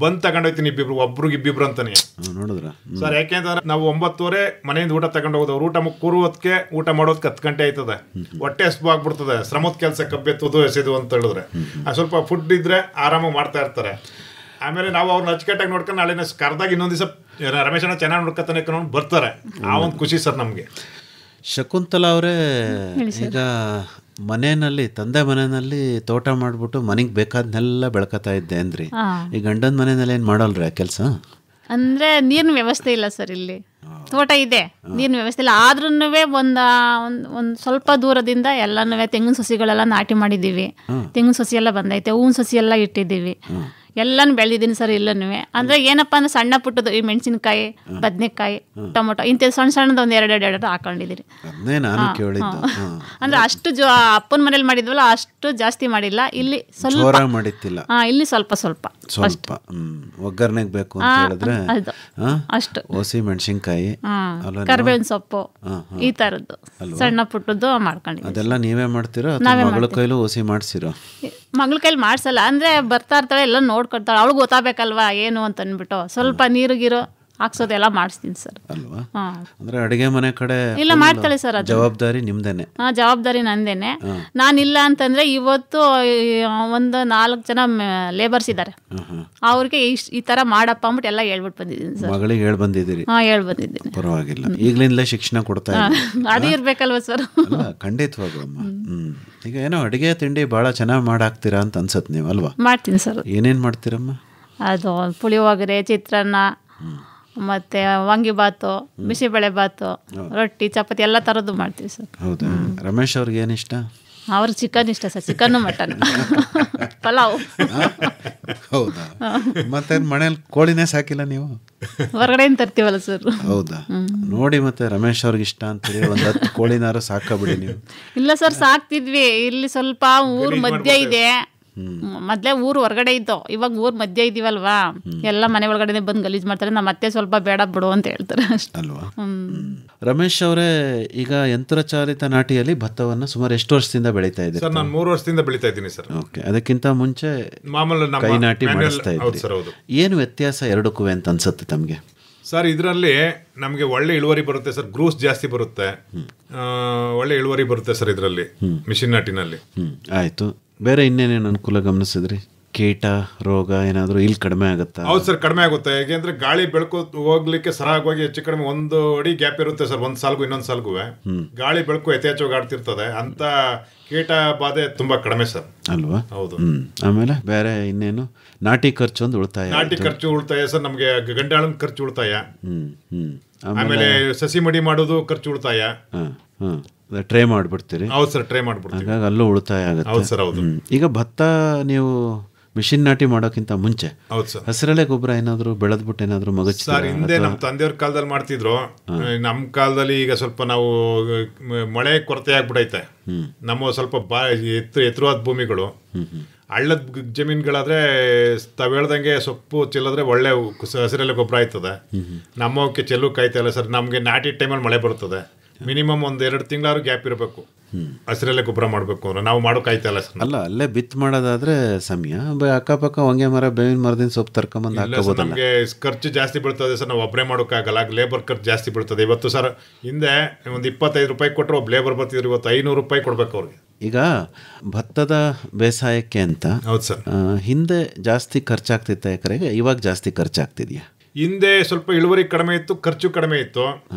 ಬಂದ್ ತಗೊಂಡು ಹೋಗ್ತೀನಿ ಇಬ್ಬಿಬ್ರು, ಇಬ್ಬಿಬ್ರು ಅಂತಾನೆ ನೋಡಿದ್ರ ಸರ್. ಯಾಕೆಂತಂದ್ರೆ ನಾವು 9:30 ಮನೆಯಿಂದ ಊಟ ತಗೊಂಡು ಹೋಗೋದು, ಊಟ ಕೂರುವುದಕ್ಕೆ ಊಟ ಮಾಡೋದಕ್ಕೆ 10 ಗಂಟೆ ಆಯ್ತದೆ, ಹೊಟ್ಟೆ ಹಸ್ಬು ಆಗ್ಬಿಡ್ತದೆ, ಶ್ರಮದ ಕೆಲಸ ಕಬ್ಬೆತ್ತೋದು ಎಸೆದು ಅಂತ ಹೇಳಿದ್ರೆ. ಸ್ವಲ್ಪ ಫುಡ್ ಇದ್ರೆ ಆರಾಮಾಗಿ ಮಾಡ್ತಾ ಇರ್ತಾರೆ. ಆಮೇಲೆ ನಾವು ಅವ್ರನ್ನ ಅಚ್ಚುಕಟ್ಟಾಗಿ ನೋಡ್ಕೊಂಡು ನಾಳೆ ಕರ್ದಾಗ ಇನ್ನೊಂದು ದಿವಸ ರಮೇಶನ ಚೆನ್ನಾಗಿ ನೋಡ್ಕೊತಾನೆ ಬರ್ತಾರೆ. ಆ ಒಂದು ಖುಷಿ ಸರ್ ನಮಗೆ. ಶಕುಂತಲಾ ಅವರೇ, ಈಗ ಮನೆಯಲ್ಲಿ ತಂದೆ ಮನೆಯಲ್ಲಿ ತೋಟ ಮಾಡ್ಬಿಟ್ಟು ಮನೆಗೆ ಬೇಕಾದ್ನೆಲ್ಲ ಬೆಳ್ಕೊತಾ ಇದ್ದೆ ಅಂದ್ರಿ. ಈ ಗಂಡನ ಮನೆಯಲ್ಲಿ ಏನು ಮಾಡಲ್ರಿ ಆ ಕೆಲಸ? ಅಂದರೆ ನೀರಿನ ವ್ಯವಸ್ಥೆ ಇಲ್ಲ ಸರ್, ಇಲ್ಲಿ ತೋಟ ಇದೆ, ನೀರಿನ ವ್ಯವಸ್ಥೆ ಇಲ್ಲ. ಆದ್ರೂ ಒಂದು ಸ್ವಲ್ಪ ದೂರದಿಂದ ಎಲ್ಲನೂ ತೆಂಗಿನ ಸಸಿಗಳೆಲ್ಲ ನಾಟಿ ಮಾಡಿದ್ದೀವಿ. ತೆಂಗಿನ ಸಸಿ ಎಲ್ಲ ಬಂದೈತೆ, ಹೂವಿನ ಸಸಿ ಎಲ್ಲ ಇಟ್ಟಿದ್ದೀವಿ, ಎಲ್ಲನೂ ಬೆಳೆದಿದ್ದೀನಿ ಸರ್. ಇಲ್ಲನೂ ಅಂದರೆ ಏನಪ್ಪ ಅಂದ್ರೆ ಸಣ್ಣ ಪುಟ್ಟದು ಈ ಮೆಣಸಿನ್ಕಾಯಿ, ಬದನೆಕಾಯಿ, ಟೊಮೊಟೊ ಇಂಥ ಸಣ್ಣದು ಒಂದು ಎರಡು ಹಾಕೊಂಡಿದ್ದೀರಿ. ಅಂದರೆ ಅಷ್ಟು ಅಪ್ಪನ ಮನೇಲಿ ಮಾಡಿದ್ವಲ್ಲ ಅಷ್ಟು ಜಾಸ್ತಿ ಮಾಡಿಲ್ಲ, ಇಲ್ಲಿ ಸ್ವಲ್ಪ ಮಾಡಿತ್ತಿಲ್ಲ. ಇಲ್ಲಿ ಸ್ವಲ್ಪ ಒಗ್ಗರಣೆಗೆ ಬೇಕು ಅಂತ ಹೇಳಿದ್ರೆ ಅಷ್ಟು ಹಸಿ ಮೆಣಸಿನ್ಕಾಯಿ, ಕರಿಬೇವಿನ ಸೊಪ್ಪು, ಈ ಥರದ್ದು ಸಣ್ಣ ಪುಟ್ಟದ್ದು ಮಾಡ್ಕೊಂಡಿದ್ದೀವಿ. ಅದೆಲ್ಲ ನೀವೇ ಮಾಡ್ತೀರಾ? ಮಗಳ ಕೈಲೂ ಹಸಿ ಮಾಡ್ಸಿರೋ? ಮಗಳ ಕೈಲಿ ಮಾಡ್ಸಲ್ಲ, ಅಂದರೆ ಬರ್ತಾ ಇರ್ತಾಳೆ, ಎಲ್ಲ ನೋಡ್ಕೊಳ್ತಾಳೆ, ಅವಳಿಗೆ ಗೊತ್ತಾಗಬೇಕಲ್ವಾ ಏನು ಅಂತ ಅಂದ್ಬಿಟ್ಟು ಸ್ವಲ್ಪ ನೀರು ಹಾಕ್ಸೋದೆಲ್ಲ ಮಾಡಿಸ್ತೀನಿ ಸರ್. ಅಲ್ವಾ? ಅಂದ್ರೆ ಅಡಿಗೆ ಮನೆ ಕಡೆ ಇಲ್ಲ ಮಾಡ್ತಾಳೆ ಸರ್, ಅದು ಜವಾಬ್ದಾರಿ ನಿಮ್ದೇನೆ? ಜವಾಬ್ದಾರಿ ನಂದೇನೆ. ನಾನಿಲ್ಲ ಅಂತಂದ್ರೆ ಇವತ್ತು ಒಂದು 4 ಜನ ಲೇಬರ್ಸ್ ಇದ್ದಾರೆ, ಅವ್ರಿಗೆ ಈ ತರ ಮಾಡಪ್ಪ ಅಂದ್ಬಿಟ್ಟು ಎಲ್ಲ ಹೇಳ್ಬಿಟ್ಟು ಬಂದಿದ್ದೀನಿ ಸರ್. ಮಗಳಿಗೆ ಹೇಳ್ ಬಂದಿದ್ದೀರಿ? ಹೇಳ್ ಬಂದಿದ್ದೀನಿ. ಪರವಾಗಿಲ್ಲ, ಈಗಲಿಂದಲೇ ಶಿಕ್ಷಣ ಕೊಡ್ತಾ ಅದು ಇರ್ಬೇಕಲ್ವ ಸರ್? ಖಂಡಿತವಾಗೂ ಅಮ್ಮ. ಈಗ ಏನೋ ಅಡಿಗೆ ತಿಂಡಿ ಬಹಳ ಚೆನ್ನಾಗಿ ಮಾಡಾಕ್ತೀರಾ ಅಂತ ಅನ್ಸತ್ ನೀವು, ಅಲ್ವಾ? ಮಾಡ್ತೀನಿ ಸರ್. ಏನೇನ್ ಮಾಡ್ತೀರಮ್ಮ? ಅದು ಪುಳಿಯೋಗರೆ, ಚಿತ್ರಾನ್ನ, ಮತ್ತೆ ವಾಂಗಿಬಾತು, ಬಿಸಿಬೇಳೆ ಬಾತು, ರೊಟ್ಟಿ, ಚಪಾತಿ ಎಲ್ಲ ಥರದ್ದು ಮಾಡ್ತೀವಿ ಸರ್. ಹೌದಾ? ರಮೇಶ್ ಅವ್ರಿಗೆ ಏನಿಷ್ಟ? ಅವ್ರಿಗೆ ಚಿಕನ್ ಇಷ್ಟ ಸರ್, ಚಿಕನ್ನು ಮಟನ್, ಪಲಾವ್. ಹೌದಾ? ಮತ್ತೆ ಮನೇಲಿ ಕೋಳಿನೇ ಸಾಕಿಲ್ಲ ನೀವು? ಹೊರಗಡೆಯಿಂದ ತರ್ತೀವಲ್ಲ ಸರ್. ಹೌದಾ? ನೋಡಿ ಮತ್ತೆ ರಮೇಶ್ ಅವ್ರಿಗೆ ಇಷ್ಟ ಅಂತೀರಿ, ಒಂದು 10 ಕೋಳಿನಾರು ಸಾಕಬಿಡಿ ನೀವು. ಇಲ್ಲ ಸರ್, ಸಾಕ್ತಿದ್ವಿ. ಇಲ್ಲಿ ಸ್ವಲ್ಪ ಊರ್ ಮಧ್ಯ ಇದೆ, ಮೊದಲೇ ಊರು ಹೊರಗಡೆ ಇದ್ದು, ಇವಾಗ ಊರ್ ಮಧ್ಯ ಇದೀವಲ್ವಾ, ಎಲ್ಲ ಮನೆ ಒಳಗಡೆ ಬಂದು ಗಲೀಜ್ ಮಾಡ್ತಾರೆ. ನಮ್ಮ ಮತ್ತೆ ಸ್ವಲ್ಪ ಬೇಡ ಬಿಡು ಅಂತ ಹೇಳ್ತಾರೆ ಅಲ್ವಾ? ರಮೇಶ್ ಅವರೇ, ಈಗ ಯಂತ್ರಚಾಲಿತ ನಾಟಿಯಲ್ಲಿ ಭತ್ತವನ್ನು ಸುಮಾರು ಎಷ್ಟು ವರ್ಷದಿಂದ ಬೆಳೀತಾ ಇದ್ದೀರಿ? ಸರ್, ನಾನು 3 ವರ್ಷದಿಂದ ಬೆಳೀತಾ ಇದ್ದೀನಿ ಸರ್. ಓಕೆ, ಅದಕ್ಕಿಂತ ಮುಂಚೆ ಮಾಮೂಲು ಕೈ ನಾಟಿ ಮಾಡಿಸ್ತಾ ಇದ್ದೀರಿ. ಏನು ವ್ಯತ್ಯಾಸ ಎರಡಕ್ಕೂ ಅಂತ ಅನ್ಸುತ್ತೆ ತಮಗೆ? ಸರ್, ಇದರಲ್ಲಿ ನಮಗೆ ಒಳ್ಳೆ ಇಳುವರಿ ಬರುತ್ತೆ ಸರ್, ಗ್ರೂಸ್ ಜಾಸ್ತಿ ಬರುತ್ತೆ, ಒಳ್ಳೆ ಇಳುವರಿ ಬರುತ್ತೆ ಸರ್ ಇದರಲ್ಲಿ, ಮಿಷಿನ್ ನಾಟಿನಲ್ಲಿ. ಆಯಿತು. ಬೇರೆ ಇನ್ನೇನೇನು ಅನುಕೂಲ ಗಮನಿಸಿದ್ರಿ? ಕೀಟ ರೋಗ ಏನಾದರೂ ಇಲ್ಲಿ ಕಡಿಮೆ ಆಗುತ್ತಾ? ಹೌದು ಸರ್, ಕಡಿಮೆ ಆಗುತ್ತೆ. ಯಾಕೆಂದ್ರೆ ಗಾಳಿ ಬೆಳಕು ಹೋಗ್ಲಿಕ್ಕೆ ಸರಾಗವಾಗಿ ಹೆಚ್ಚು ಕಡಿಮೆ 1 ಅಡಿ ಗ್ಯಾಪ್ ಇರುತ್ತೆ ಸರ್, ಒಂದು ಸಾಲ್ಗೂ ಇನ್ನೊಂದು ಸಾಲ್ಗೂ ಗಾಳಿ ಬೆಳಕು ಯಥೇಚ್ಛವಾಗಿ ಆಡ್ತಿರ್ತದೆ. ಅಂತ ಕೀಟ ಬಾಧೆ ತುಂಬಾ ಕಡಿಮೆ ಸರ್, ಅಲ್ವಾ? ಹೌದು. ಆಮೇಲೆ ಬೇರೆ ಇನ್ನೇನು? ನಾಟಿ ಖರ್ಚು ಒಂದು ಉಳಿತಾಯ. ನಾಟಿ ಖರ್ಚು ಉಳಿತಾಯ ಸರ್, ನಮಗೆ ಗಂಟಾಳನ ಖರ್ಚು ಉಳಿತಾಯ. ಆಮೇಲೆ ಸಸಿ ಮಡಿ ಮಾಡೋದು ಖರ್ಚು ಉಳಿತಾಯ. ಟ್ರೈ ಮಾಡ್ಬಿಡ್ತೀರಿ? ಹೌದು ಸರ್, ಟ್ರೈ ಮಾಡ್ಬಿಡ್ತೀವಿ. ಹಾಗಾಗಿ ಅಲ್ಲೂ ಉಳಿತಾಯ ಆಗುತ್ತೆ. ಹೌದು ಸರ್, ಹೌದು. ಈಗ ಭತ್ತ ನೀವು ಮಿಷಿನ್ ನಾಟಿ ಮಾಡೋಕ್ಕಿಂತ ಮುಂಚೆ ಹೌದು ಸರ್, ಹಸಿರೆಲೆ ಗೊಬ್ಬರ ಏನಾದ್ರು ಬೆಳೆದ್ಬಿಟ್ಟು ಏನಾದ್ರು ಮಗಚ್ ಸರ್? ಹಿಂದೆ ನಮ್ಮ ತಂದೆಯವ್ರ ಕಾಲದಲ್ಲಿ ಮಾಡ್ತಿದ್ರು. ನಮ್ಮ ಕಾಲದಲ್ಲಿ ಈಗ ಸ್ವಲ್ಪ ನಾವು ಮಳೆ ಕೊರತೆ ಆಗ್ಬಿಡೈತೆ. ನಮ್ಮ ಸ್ವಲ್ಪ ಎತ್ತರವಾದ ಭೂಮಿಗಳು, ಹಳ್ಳದ ಜಮೀನುಗಳಾದ್ರೆ ತಾವು ಹೇಳ್ದಂಗೆ ಸೊಪ್ಪು ಚೆಲ್ಲಿದ್ರೆ ಒಳ್ಳೆ ಹಸಿರೆಲೆ ಗೊಬ್ಬರ ಆಯ್ತದೆ. ನಮ್ಮವಕ್ಕೆ ಚೆಲ್ಲು ಕಾಯ್ತಾ ಇಲ್ಲ ಸರ್. ನಮಗೆ ನಾಟಿ ಟೈಮಲ್ಲಿ ಮಳೆ ಬರ್ತದೆ, ಮಿನಿಮಮ್ 1-2 ತಿಂಗಳಾದ್ರು ಗ್ಯಾಪ್ ಇರಬೇಕು ಹಸಿರೆಲೆ ಗೊಬ್ಬರ ಮಾಡಬೇಕು ಅಂದ್ರೆ. ನಾವು ಮಾಡೋ ಕಾಯ್ತಾ ಇಲ್ಲ ಸರ್. ಅಲ್ಲ, ಅಲ್ಲೇ ಬಿತ್ತು ಮಾಡೋದಾದ್ರೆ ಸಮಯ, ಅಕ್ಕಪಕ್ಕ ಹೊಂಗೆ ಮರ, ಬೇವಿನ ಮರದಿಂದ ಸೊಪ್ಪು ತರ್ಕೊಂಬಂದು ಹಾಕೋಬೋದು. ನಮಗೆ ಖರ್ಚು ಜಾಸ್ತಿ ಬೀಳ್ತದೆ ಸರ್, ನಾವು ಒಬ್ಬರೇ ಮಾಡೋಕ್ಕಾಗಲ್ಲ, ಲೇಬರ್ ಖರ್ಚು ಜಾಸ್ತಿ ಬೀಳ್ತದೆ. ಇವತ್ತು ಸರ್, ಹಿಂದೆ ಒಂದು 25 ರೂಪಾಯಿ ಕೊಟ್ಟರೆ ಒಬ್ಬ ಲೇಬರ್ ಬರ್ತಿದ್ರು, ಇವತ್ತು 500 ರೂಪಾಯಿ ಕೊಡ್ಬೇಕು ಅವ್ರಿಗೆ. ಈಗ ಭತ್ತದ ಬೇಸಾಯಕ್ಕೆ ಅಂತ ಹೌದು ಸರ್, ಹಿಂದೆ ಜಾಸ್ತಿ ಖರ್ಚಾಗ್ತಿತ್ತ ಎಕರೆಗೆ, ಇವಾಗ ಜಾಸ್ತಿ ಖರ್ಚಾಗ್ತಿದ್ಯಾ? ಹಿಂದೆ ಸ್ವಲ್ಪ ಇಳುವರಿ ಕಡಿಮೆ ಇತ್ತು, ಖರ್ಚು ಕಡಿಮೆ ಇತ್ತು.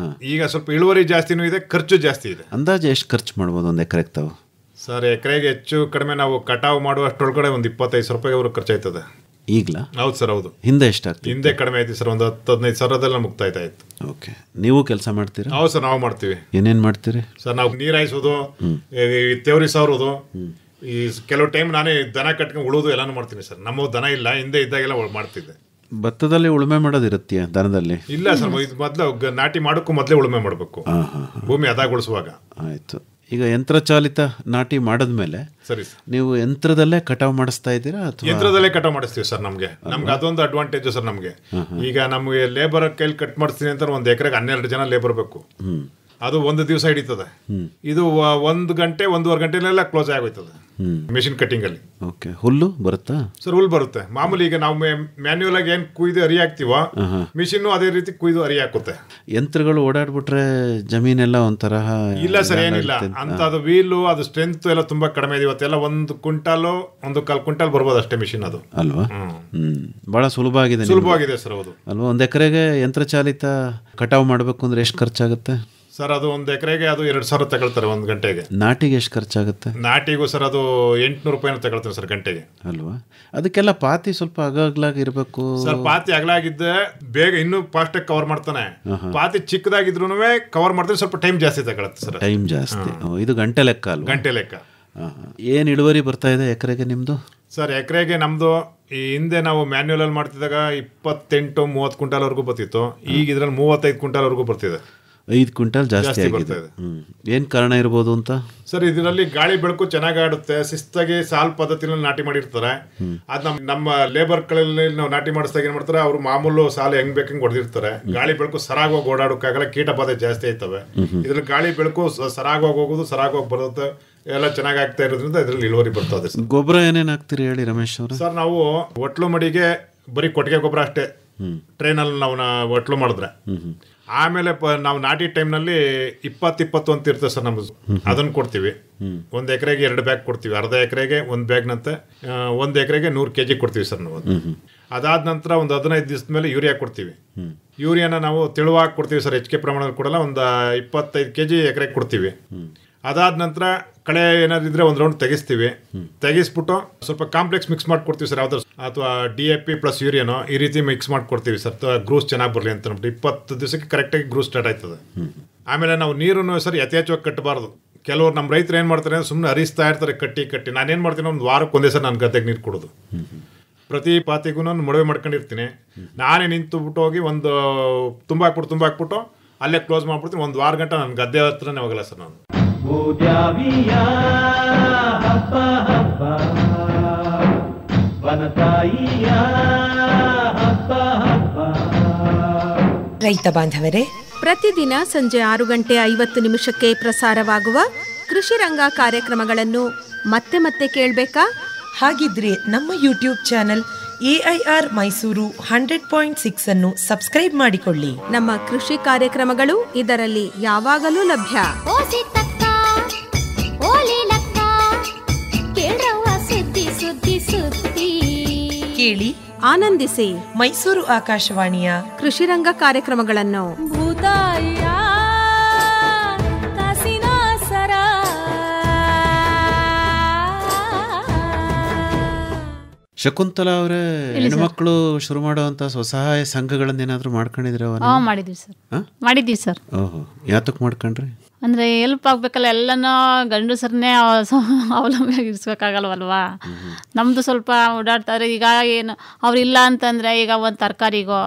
ಈಗ ಸ್ವಲ್ಪ ಇಳುವರಿ ಜಾಸ್ತಿನೂ ಇದೆ, ಖರ್ಚು ಜಾಸ್ತಿ ಇದೆ. ಅಂದಾಜು ಎಷ್ಟು ಖರ್ಚು ಮಾಡ್ಬೋದು ಒಂದು ಎಕರೆಗೆ ತಾವು? ಸರ್, ಎಕರೆಗೆ ಹೆಚ್ಚು ಕಡಿಮೆ ನಾವು ಕಟಾವು ಮಾಡುವಷ್ಟೊಳಗಡೆ ಒಂದು 25,000 ರೂಪಾಯಿವರೆಗೂ ಖರ್ಚಾಯ್ತದೆ ಈಗಲಾ? ಹೌದು ಸರ್, ಹೌದು. ಹಿಂದೆ ಎಷ್ಟಾಗ್ತದೆ? ಹಿಂದೆ ಕಡಿಮೆ ಆಯ್ತು ಸರ್, ಒಂದು 10-15 ಸಾವಿರದೆಲ್ಲ ಮುಕ್ತಾಯ್ತಾ ಇತ್ತು. ಓಕೆ, ನೀವು ಕೆಲಸ ಮಾಡ್ತೀರಾ? ಹೌದು ಸರ್, ನಾವು ಮಾಡ್ತೀವಿ. ಏನೇನು ಮಾಡ್ತೀರಿ ಸರ್? ನಾವು ನೀರು ಹಾಯಿಸೋದು, ತೇವರಿ ಸಾರೋದು, ಈ ಕೆಲವು ಟೈಮ್ ನಾನೇ ದನ ಕಟ್ಕೊಂಡು ಉಳೋದು ಎಲ್ಲಾನು ಮಾಡ್ತೀನಿ ಸರ್. ನಮ್ಮ ದನ ಇಲ್ಲ, ಹಿಂದೆ ಇದ್ದಾಗೆಲ್ಲ ಮಾಡ್ತಿದ್ದೆ. ಭತ್ತದಲ್ಲಿ ಉಳುಮೆ ಮಾಡೋದಿರುತ್ತೀಯ ದನದಲ್ಲಿ? ಇಲ್ಲ ಸರ್, ಇದು ಮೊದಲು ನಾಟಿ ಮಾಡೋಕ್ಕೂ ಮೊದಲೇ ಉಳುಮೆ ಮಾಡಬೇಕು, ಭೂಮಿ ಹದಗೊಳಿಸುವಾಗ. ಆಯಿತು. ಈಗ ಯಂತ್ರಚಾಲಿತ ನಾಟಿ ಮಾಡಿದ್ಮೇಲೆ ಸರಿ ನೀವು ಯಂತ್ರದಲ್ಲೇ ಕಟಾವು ಮಾಡಿಸ್ತಾ ಇದ್ದೀರಾ ಅಥವಾ? ಯಂತ್ರದಲ್ಲೇ ಕಟಾವು ಮಾಡಿಸ್ತೀವಿ ಸರ್. ನಮ್ಗೆ ಅದೊಂದು ಅಡ್ವಾಂಟೇಜ್ ಸರ್. ನಮ್ಗೆ ಈಗ ನಮಗೆ ಲೇಬರ್ ಕೈಲಿ ಕಟ್ ಮಾಡಿಸ್ತೀನಿ ಅಂತ ಒಂದು ಎಕರೆಗೆ 12 ಜನ ಲೇಬರ್ ಬೇಕು. ಅದು ಒಂದು ದಿವಸ ಹಿಡಿತದೆ. ಇದು 1 ಗಂಟೆ 1.5 ಗಂಟೆಲೆಲ್ಲ ಕ್ಲೋಸ್ ಆಗೋಯ್ತದೆ ಮೆಷಿನ್ ಕಟಿಂಗ್ ಅಲ್ಲಿ. ಓಕೆ, ಹುಲ್ಲು ಬರುತ್ತಾ ಸರ್? ಹುಲ್ಲು ಬರುತ್ತೆ. ಮಾಮೂಲಿ ಈಗ ನಾವು ಮ್ಯಾನ್ಯುಯಲ್ ಆಗಿ ಏನು ಕುಯ್ದು ಅರಿ ಹಾಕ್ತಿವೋ ಮಿಷಿನ್ ಅದೇ ರೀತಿ ಕುಯ್ದು ಅರಿ ಹಾಕುತ್ತೆ. ಯಂತ್ರಗಳು ಓಡಾಡ್ಬಿಟ್ರೆ ಜಮೀನೆಲ್ಲ ಒಂಥರ ಇಲ್ಲ ಸರ್, ಏನಿಲ್ಲ ಅಂತ. ಅದು ವೀಲು ಅದು ಸ್ಟ್ರೆಂತ್ ಎಲ್ಲ ತುಂಬಾ ಕಡಿಮೆ ಇದೆ. ಇವತ್ತೆಲ್ಲ 1 ಕ್ವಿಂಟಾಲು 1.25 ಕ್ವಿಂಟಾಲ್ ಬರ್ಬೋದು ಅಷ್ಟೇ ಮಿಷಿನ್ ಅದು ಅಲ್ವಾ? ಬಹಳ ಸುಲಭ ಸುಲಭವಾಗಿದೆ ಸರ್. ಹೌದು ಅಲ್ವಾ? 1 ಎಕರೆಗೆ ಯಂತ್ರಚಾಲಿತ ಕಟಾವು ಮಾಡಬೇಕು ಅಂದ್ರೆ ಎಷ್ಟು ಖರ್ಚಾಗುತ್ತೆ ಸರ್? ಅದು 1 ಎಕರೆಗೆ ಅದು 2,000 ತಗೊಳ್ತಾರೆ 1 ಗಂಟೆಗೆ. ನಾಟಿಗೆ ಎಷ್ಟು ಖರ್ಚಾಗುತ್ತೆ? ನಾಟಿಗೂ ಸರ್ ಅದು 800 ರೂಪಾಯಿನ ತಗೊಳ್ತಾರೆ ಸರ್ ಗಂಟೆಗೆ. ಅಲ್ವಾ? ಅದಕ್ಕೆಲ್ಲ ಪಾತಿ ಸ್ವಲ್ಪ ಅಗಲಾಗಿ ಇರಬೇಕು ಸರ್. ಪಾತಿ ಅಗಲಾಗಿದ್ದೆ ಬೇಗ ಇನ್ನೂ ಫಾಸ್ಟ್ ಆಗಿ ಕವರ್ ಮಾಡ್ತಾನೆ. ಪಾತಿ ಚಿಕ್ಕದಾಗಿದ್ರು ಕವರ್ ಮಾಡಿದ್ರೆ ಸ್ವಲ್ಪ ಟೈಮ್ ಜಾಸ್ತಿ ತಗೊಳುತ್ತೆ ಸರ್. ಟೈಮ್ ಜಾಸ್ತಿ. ಇದು ಗಂಟೆ ಲೆಕ್ಕ ಅಲ್ವಾ? ಗಂಟೆ ಲೆಕ್ಕ. ಏನು ಇಳುವರಿ ಬರ್ತಾ ಇದೆ ಎಕರೆಗೆ ನಿಮ್ಮದು? ಸರ್ ಎಕರೆಗೆ ನಮ್ಮದು ಈ ಹಿಂದೆ ನಾವು ಮ್ಯಾನ್ಯುಯಲ್ ಅಲ್ಲಿ ಮಾಡ್ತಿದ್ದಾಗ 28-30 ಕ್ವಿಂಟಾಲ್ವರೆಗೂ ಬರ್ತಿತ್ತು. ಈಗ ಇದ್ರಲ್ಲಿ 35 ಕ್ವಿಂಟಾಲ್ವರೆಗೂ ಬರ್ತಿದೆ. 5 ಕ್ವಿಂಟಾಲ್ ಜಾಸ್ತಿ ಆಗಿದೆ. ಏನು ಕಾರಣ ಇರ್ಬೋದು ಅಂತ ಸರ್? ಇದರಲ್ಲಿ ಗಾಳಿ ಬೆಳಕು ಚೆನ್ನಾಗಿ ಆಡುತ್ತೆ. ಶಿಸ್ತಾಗಿ ಸಾಲ್ ಪದ್ಧತಿನಲ್ಲಿ ನಾಟಿ ಮಾಡಿರ್ತಾರೆ. ಅದು ನಮ್ಮ ಲೇಬರ್ಗಳಲ್ಲಿ ನಾವು ನಾಟಿ ಮಾಡಿಸಿದಾಗ ಏನು ಮಾಡ್ತಾರೆ, ಅವರು ಮಾಮೂಲು ಸಾಲು ಹೆಂಗ್ ಬೇಕಂಗೆ ಹೊಡೆದಿರ್ತಾರೆ. ಗಾಳಿ ಬೆಳಕು ಸರಾಗೋಗಿ ಓಡಾಡೋಕ್ಕಾಗಲ್ಲ, ಕೀಟ ಬಾಧೆ ಜಾಸ್ತಿ ಆಯ್ತವೆ. ಇದ್ರಲ್ಲಿ ಗಾಳಿ ಬೆಳಕು ಸರಾಗೋಗಿ ಹೋಗೋದು, ಸರಾಗೋಗಿ ಬರುತ್ತೆ, ಎಲ್ಲ ಚೆನ್ನಾಗಿ ಆಗ್ತಾ ಇರೋದ್ರಿಂದ ಇದರಲ್ಲಿ ಇಳುವರಿ ಬರ್ತದೆ. ಗೊಬ್ಬರ ಏನೇನು ಹಾಕ್ತೀರಿ ಹೇಳಿ ರಮೇಶ್ ಅವರು? ಸರ್ ನಾವು ಒಟ್ಲು ಮಡಿಗೆ ಬರೀ ಕೊಟ್ಟಿಗೆ ಗೊಬ್ಬರ ಅಷ್ಟೇ. ಟ್ರೈನಲ್ಲಿ ನಾವು ಒಟ್ಲು ಮಾಡಿದ್ರೆ ಆಮೇಲೆ ನಾವು ನಾಟಿ ಟೈಮ್ನಲ್ಲಿ 20-20 ಅಂತ ಇರ್ತದೆ ಸರ್ ನಮ್ಮದು. ಅದನ್ನು ಕೊಡ್ತೀವಿ. 1 ಎಕರೆಗೆ 2 ಬ್ಯಾಗ್ ಕೊಡ್ತೀವಿ. ಅರ್ಧ ಎಕರೆಗೆ 1 ಬ್ಯಾಗ್ನಂತೆ 1 ಎಕರೆಗೆ 100 kg ಕೊಡ್ತೀವಿ ಸರ್ ನಾವು. ಅದಾದ ನಂತರ ಒಂದು 15 ದಿವಸದ ಮೇಲೆ ಯೂರಿಯಾ ಕೊಡ್ತೀವಿ. ಯೂರಿಯಾನ ನಾವು ತೆಳುವಾಗಿ ಕೊಡ್ತೀವಿ ಸರ್, ಹೆಚ್ಚಿಗೆ ಪ್ರಮಾಣದಲ್ಲಿ ಕೊಡಲ್ಲ. ಒಂದು 25 kg ಎಕರೆಗೆ ಕೊಡ್ತೀವಿ. ಅದಾದ ನಂತರ ಕಳೆ ಏನಾದ್ರು ಇದ್ರೆ 1 ರೌಂಡ್ ತೆಗಿಸ್ಬಿಟ್ಟು ಸ್ವಲ್ಪ ಕಾಂಪ್ಲೆಕ್ಸ್ ಮಿಕ್ಸ್ ಮಾಡ್ಕೊಡ್ತೀವಿ ಸರ್. ಯಾವ್ದಾರು ಅಥವಾ DAP ಪ್ಲಸ್ ಯೂರಿಯಾನೋ ಈ ರೀತಿ ಮಿಕ್ಸ್ ಮಾಡ್ಕೊಡ್ತೀವಿ ಸರ್, ಗ್ರೂಸ್ ಚೆನ್ನಾಗಿ ಬರಲಿ ಅಂತ. 20 ದಿವಸಕ್ಕೆ ಕರೆಕ್ಟಾಗಿ ಗ್ರೂಸ್ ಸ್ಟಾರ್ಟ್ ಆಯ್ತದೆ. ಆಮೇಲೆ ನಾವು ನೀರನ್ನು ಸರ್ ಯಥೇಚ್ಛವಾಗಿ ಕಟ್ಟಬಾರ್ದು. ಕೆಲವರು ನಮ್ಮ ರೈತರು ಏನು ಮಾಡ್ತಾರೆ ಅಂದ್ರೆ ಸುಮ್ಮನೆ ಹರಿಸ್ತಾ ಇರ್ತಾರೆ ಕಟ್ಟಿ. ನಾನೇನು ಮಾಡ್ತೀನಿ, 1 ವಾರಕ್ಕೆ ಒಂದೇ ಸರ್ ನಾನು ಗದ್ದೆಗೆ ನೀರು ಕೊಡೋದು. ಪ್ರತಿ ಪಾತಿಗೂ ನಾನು ಮೊಡವೆ ಮಾಡ್ಕೊಂಡಿರ್ತೀನಿ. ನಾನೇ ನಿಂತುಬಿಟ್ಟು ಹೋಗಿ ಒಂದು ತುಂಬಾಕ್ಬಿಟ್ಟು ಅಲ್ಲೇ ಕ್ಲೋಸ್ ಮಾಡ್ಬಿಡ್ತೀನಿ. 1 ವಾರ ಗಂಟೆ ನನ್ನ ಗದ್ದೆ ಹತ್ರನೇ ಹೋಗಲ್ಲ ಸರ್ ನಾನು. ರೈತ ಬಾಂಧವರೇ, ಪ್ರತಿದಿನ ಸಂಜೆ 6:50 ಪ್ರಸಾರವಾಗುವ ಕೃಷಿ ರಂಗ ಕಾರ್ಯಕ್ರಮಗಳನ್ನು ಮತ್ತೆ ಕೇಳಬೇಕಾ? ಹಾಗಿದ್ರೆ ನಮ್ಮ ಯೂಟ್ಯೂಬ್ ಚಾನೆಲ್ AIR ಮೈಸೂರು 100.6 ಅನ್ನು ಸಬ್ಸ್ಕ್ರೈಬ್ ಮಾಡಿಕೊಳ್ಳಿ. ನಮ್ಮ ಕೃಷಿ ಕಾರ್ಯಕ್ರಮಗಳು ಇದರಲ್ಲಿ ಯಾವಾಗಲೂ ಲಭ್ಯ. ಕೇಳಿ, ಆನಂದಿಸಿ ಮೈಸೂರು ಆಕಾಶವಾಣಿಯ ಕೃಷಿ ರಂಗ ಕಾರ್ಯಕ್ರಮಗಳನ್ನು. ಶಕುಂತಲಾ ಅವರೇ, ಹೆಣ್ಮಕ್ಳು ಶುರು ಮಾಡುವಂತ ಸ್ವಸಹಾಯ ಸಂಘಗಳನ್ನೇನಾದ್ರೂ ಮಾಡ್ಕೊಂಡಿದ್ರೆ? ಮಾಡಿದ್ವಿ ಸರ್. ಓಹೋ, ಯಾತಕ್ಕೆ ಮಾಡ್ಕೊಂಡ್ರಿ? ಅಂದರೆ ಹೆಲ್ಪ್ ಆಗಬೇಕಲ್ಲ, ಎಲ್ಲನೂ ಗಂಡಸರನ್ನೇ ಅವಲಂಬನೆಯಾಗಿ ಇರಿಸ್ಬೇಕಾಗಲ್ವಲ್ವಾ? ನಮ್ಮದು ಸ್ವಲ್ಪ ಓಡಾಡ್ತಾರೆ. ಈಗ ಏನು ಅವ್ರಿಲ್ಲ ಅಂತಂದರೆ, ಈಗ ಒಂದು ತರಕಾರಿಗೋ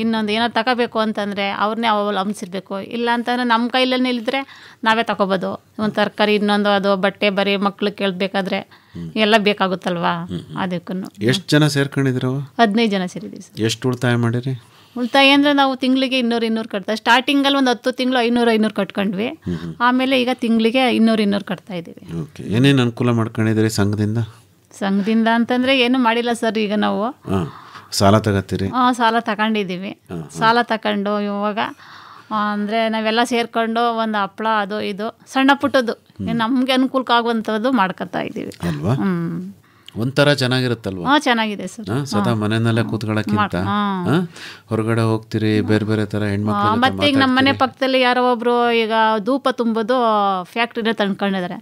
ಇನ್ನೊಂದು ಏನೋ ತಗೋಬೇಕು ಅಂತಂದರೆ ಅವ್ರನ್ನೇ ಅವಲಂಬಿಸಿರ್ಬೇಕು. ಇಲ್ಲ ಅಂತಂದರೆ ನಮ್ಮ ಕೈಲಲ್ಲಿ ನಿಲ್ಲಿದ್ರೆ ನಾವೇ ತಗೋಬೋದು. ಒಂದು ತರಕಾರಿ, ಇನ್ನೊಂದು ಅದು ಬಟ್ಟೆ ಬರೀ ಮಕ್ಳು ಕೇಳಬೇಕಾದ್ರೆ ಎಲ್ಲ ಬೇಕಾಗುತ್ತಲ್ವಾ? ಅದಕ್ಕೂ. ಎಷ್ಟು ಜನ ಸೇರ್ಕೊಂಡಿದ್ರು? 15 ಜನ ಸೇರಿದ್ದೀವಿ ಸರ್. ಎಷ್ಟು ಉಳಿತಾಯ ಮಾಡಿರಿ? ಉಳಿತಾಯ ಅಂದರೆ ನಾವು ತಿಂಗಳಿಗೆ 200 ಕಟ್ತಾ. ಸ್ಟಾರ್ಟಿಂಗಲ್ಲಿ ಒಂದು 10 ತಿಂಗಳು 500 ಕಟ್ಕೊಂಡ್ವಿ. ಆಮೇಲೆ ಈಗ ತಿಂಗಳಿಗೆ 200 ಕಟ್ತಾ ಇದ್ದೀವಿ. ಓಕೆ, ಏನೇನು ಅನುಕೂಲ ಮಾಡ್ಕೊಂಡಿದ್ದೀರಿ ಸಂಘದಿಂದ? ಸಂಘದಿಂದ ಅಂತಂದರೆ ಏನು ಮಾಡಿಲ್ಲ ಸರ್. ಈಗ ನಾವು ಸಾಲ ತಗೋತೀರಿ? ಸಾಲ ತಗೊಂಡಿದ್ದೀವಿ. ಸಾಲ ತಗೊಂಡು ಇವಾಗ ಅಂದರೆ ನಾವೆಲ್ಲ ಸೇರ್ಕೊಂಡು ಒಂದು ಹಪ್ಪಳ ಅದು ಇದು ಸಣ್ಣ ಪುಟ್ಟದ್ದು ನಮಗೆ ಅನುಕೂಲಕ್ಕಾಗುವಂಥದ್ದು ಮಾಡ್ಕೊತಾ ಇದ್ದೀವಿ ಅಲ್ವಾ? ಒಂಥರ ಚೆನ್ನಾಗಿರುತ್ತಲ್ವಾ? ಚೆನ್ನಾಗಿದೆ ಸರ್. ಸದಾ ಮನೆಯಲ್ಲೇ ಕೂತ್ಕೊಳ್ಳೋಕ್ಕಿಂತ ಹೊರಗಡೆ ಹೋಗ್ತೀರಿ, ಬೇರೆ ಬೇರೆ ಥರ ಹೆಣ್ಮಕ್ಳು. ಮತ್ತೆ ಈಗ ನಮ್ಮ ಮನೆ ಪಕ್ಕದಲ್ಲಿ ಯಾರೋ ಒಬ್ರು ಈಗ ಧೂಪ ತುಂಬೋದು ಫ್ಯಾಕ್ಟ್ರಿನೇ ತಂದ್ಕೊಂಡಿದ್ದಾರೆ.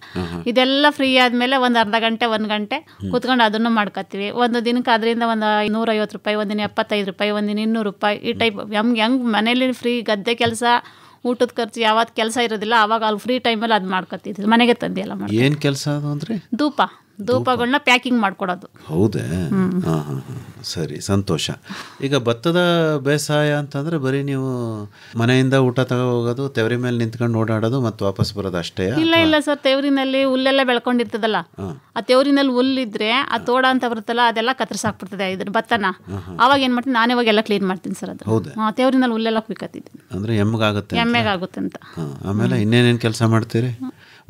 ಇದೆಲ್ಲ ಫ್ರೀ ಆದಮೇಲೆ ಒಂದು ಅರ್ಧ ಗಂಟೆ 1 ಗಂಟೆ ಕೂತ್ಕೊಂಡು ಅದನ್ನು ಮಾಡ್ಕೊತೀವಿ. ಒಂದು ದಿನಕ್ಕೆ ಅದರಿಂದ ಒಂದು 150 ರೂಪಾಯಿ, ಒಂದಿನ 75 ರೂಪಾಯಿ, ಒಂದಿನ 200 ರೂಪಾಯಿ ಈ ಟೈಪ್. ಹೆಂಗೆ ಮನೇಲಿ ಫ್ರೀ ಗದ್ದೆ ಕೆಲಸ, ಊಟದ ಖರ್ಚು ಯಾವತ್ತು ಕೆಲಸ ಇರೋದಿಲ್ಲ ಆವಾಗ ಅಲ್ಲಿ ಫ್ರೀ ಟೈಮಲ್ಲಿ ಅದು ಮಾಡ್ಕೊತಿದ್ವಿ. ಮನೆಗೆ ತಂದು ಎಲ್ಲ ಮಾಡಿ. ಏನು ಕೆಲಸ ಅದು ಅಂದರೆ? ಧೂಪ ಧೂಪಗಳನ್ನ ಪ್ಯಾಕಿಂಗ್ ಮಾಡ್ಕೊಡೋದು. ಹೌದೇ? ಹಾಂ ಹಾಂ ಹಾಂ, ಸರಿ, ಸಂತೋಷ. ಈಗ ಭತ್ತದ ಬೇಸಾಯ ಅಂತಂದರೆ ಬರೀ ನೀವು ಮನೆಯಿಂದ ಊಟ ತಗೋ ಹೋಗೋದು, ತೆವರಿ ಮೇಲೆ ನಿಂತ್ಕೊಂಡು ಓಡಾಡೋದು ಮತ್ತು ವಾಪಸ್ ಬರೋದು ಅಷ್ಟೇ? ಇಲ್ಲ ಸರ್, ತೆವರಿನಲ್ಲಿ ಹುಲ್ಲೆಲ್ಲ ಬೆಳ್ಕೊಂಡಿರ್ತದಲ್ಲ, ಆ ತೆವರಿನಲ್ಲಿ ಹುಲ್ಲಿದ್ರೆ ಆ ತೋಡ ಅಂತ ಬರುತ್ತಲ್ಲ ಅದೆಲ್ಲ ಕತ್ತರಿಸಾಕ್ಬಿಡ್ತದೆ ಇದ್ರ ಭತ್ತನ. ಅವಾಗ ಏನು ಮಾಡ್ತೀನಿ, ನಾನೇ ಹೋಗಿ ಎಲ್ಲ ಕ್ಲೀನ್ ಮಾಡ್ತೀನಿ ಸರ್. ಅದು ತೆವರಿನಲ್ಲಿ ಹುಲ್ಲೆಲ್ಲ ಕುಯ್ಕತ್ತಿದ್ದೀನಿ, ಅಂದರೆ ಎಮ್ಮೆಗಾಗುತ್ತೆ ಅಂತ. ಆಮೇಲೆ ಇನ್ನೇನೇನು ಕೆಲಸ ಮಾಡ್ತೀರಿ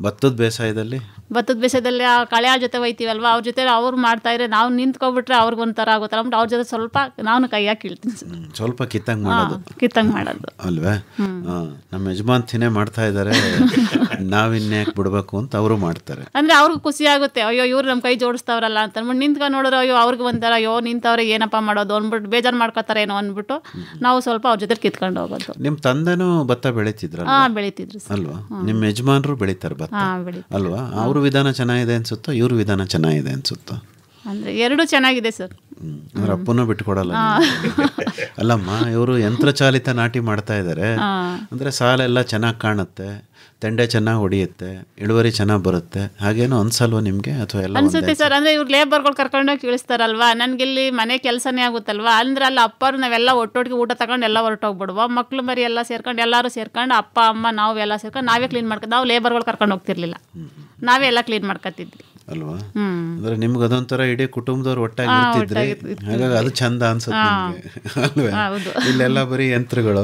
ಭತ್ತದ ಬೇಸಾಯದಲ್ಲಿ? ಆ ಕಳೆ ಜೊತೆ ಒಯ್ತೀವಲ್ವಾ, ಅವ್ರ ಜೊತೆ ಅವ್ರು ಮಾಡ್ತಾ ಇದ್ರೆ ನಾವು ನಿಂತ್ಕೊಬಿಟ್ರೆ ಅವ್ರಿಗೆ ಒಂಥರ ಆಗುತ್ತಲ್ಲ, ಅಂದ್ಬಿಟ್ಟು ಅವ್ರ ಜೊತೆ ಸ್ವಲ್ಪ ನಾನು ಕೈ ಹಾಕಿ ಇಳ್ತೀನಿ. ಸ್ವಲ್ಪ ಕಿತ್ತಂಗೆ ಮಾಡೋದು ಅಲ್ವೇ? ನಮ್ಮ ಯಜಮಾನ್ತಿನೇ ಮಾಡ್ತಾ ಇದ್ದಾರೆ, ನಾವಿನ್ಯಾಕೆ ಬಿಡ್ಬೇಕು ಅಂತ ಅವರು ಮಾಡ್ತಾರೆ. ಅಂದ್ರೆ ಅವ್ರಿಗೆ ಖುಷಿ ಆಗುತ್ತೆ, ಅಯ್ಯೋ ಇವ್ರು ನಮ್ಮ ಕೈ ಜೋಡಿಸ್ತಾವ್ರಲ್ಲ ಅಂತ ಅಂದ್ಬಿಟ್ಟು. ನಿಂತ್ಕೊಂಡು ನೋಡಿದ್ರೆ ಅಯ್ಯೋ ಅವ್ರಿಗೆ ಒಂಥರ ಅಯ್ಯೋ ನಿಂತವ್ರೆ ಏನಪ್ಪ ಮಾಡೋದು ಅಂದ್ಬಿಟ್ಟು ಬೇಜಾರು ಮಾಡ್ಕೋತಾರೆ ಏನೋ ಅಂದ್ಬಿಟ್ಟು ನಾವು ಸ್ವಲ್ಪ ಅವ್ರ ಜೊತೆ ಕಿತ್ಕೊಂಡು ಹೋಗೋದು. ನಿಮ್ಮ ತಂದೆನೂ ಭತ್ತ ಬೆಳೀತಿದ್ರ? ಬೆಳೀತಿದ್ರು ಅಲ್ವಾ? ನಿಮ್ಮ ಯಜಮಾನರು ಬೆಳೀತಾರೆ ಭತ್ತ ಅಲ್ವಾ? ಅವ್ರ ವಿಧಾನ ಚೆನ್ನಾಗಿದೆ ಅನ್ಸುತ್ತೋ, ಇವ್ರ ವಿಧಾನ ಚೆನ್ನಾಗಿದೆ ಅನ್ಸುತ್ತೋ? ಅಂದ್ರೆ ಎರಡು ಚೆನ್ನಾಗಿದೆ ಸರ್. ಅವ್ರ ಅಪ್ಪನೂ ಬಿಟ್ಕೊಡಲ್ಲ? ಅಲ್ಲಮ್ಮ, ಇವರು ಯಂತ್ರಚಾಲಿತ ನಾಟಿ ಮಾಡ್ತಾ ಇದ್ದಾರೆ ಅಂದ್ರೆ ಸಾಲೆಲ್ಲ ಚೆನ್ನಾಗಿ ಕಾಣುತ್ತೆ, ತೆಂಡೆ ಚೆನ್ನಾಗಿ ಹೊಡಿಯುತ್ತೆ, ಇಳುವರಿ ಚೆನ್ನಾಗಿ ಬರುತ್ತೆ, ಹಾಗೇನೋ ಅನ್ಸಲ್ವ ನಿಮ್ಗೆ? ಅಥವಾ ಎಲ್ಲ ಅನ್ಸುತ್ತೆ ಸರ್. ಅಂದ್ರೆ ಇವ್ರು ಲೇಬರ್ಗಳು ಕರ್ಕೊಂಡೋಗಿ ಇಳಿಸ್ತಾರಲ್ವಾ, ನನ್ಗಿಲ್ಲಿ ಮನೆ ಕೆಲಸನೇ ಆಗುತ್ತಲ್ವಾ. ಅಂದ್ರೆ ಅಲ್ಲಿ ಅಪ್ಪರು ನಾವೆಲ್ಲ ಒಟ್ಟೊಟ್ಟಿಗೆ ಊಟ ತಗೊಂಡು ಎಲ್ಲ ಹೊರಟೋಗ್ಬಿಡುವ, ಮಕ್ಳು ಮರಿ ಎಲ್ಲ ಸೇರ್ಕೊಂಡು ಎಲ್ಲರೂ ಸೇರ್ಕೊಂಡು ಅಪ್ಪ ಅಮ್ಮ ನಾವು ಎಲ್ಲ ಸೇರ್ಕೊಂಡು ನಾವೇ ಕ್ಲೀನ್ ಮಾಡ್ಕೊಂಡು, ನಾವು ಲೇಬರ್ಗಳು ಕರ್ಕೊಂಡು ಹೋಗ್ತಿರ್ಲಿಲ್ಲ, ನಾವೇ ಎಲ್ಲ ಕ್ಲೀನ್ ಮಾಡ್ಕೊತಿದ್ವಿ ಅಲ್ವಾ? ಅಂದ್ರೆ ನಿಮ್ಗೆ ಅದೊಂಥರ ಇಡೀ ಕುಟುಂಬದವ್ರು ಒಟ್ಟಾಗಿ ಇರ್ತಿದ್ರಿ, ಹಾಗಾಗಿ ಅದು ಚಂದ ಅನ್ಸುತ್ತೆ ನಿಮ್ಗೆ ಅಲ್ವೇ? ಇಲ್ಲೆಲ್ಲ ಬರೀ ಯಂತ್ರಗಳು.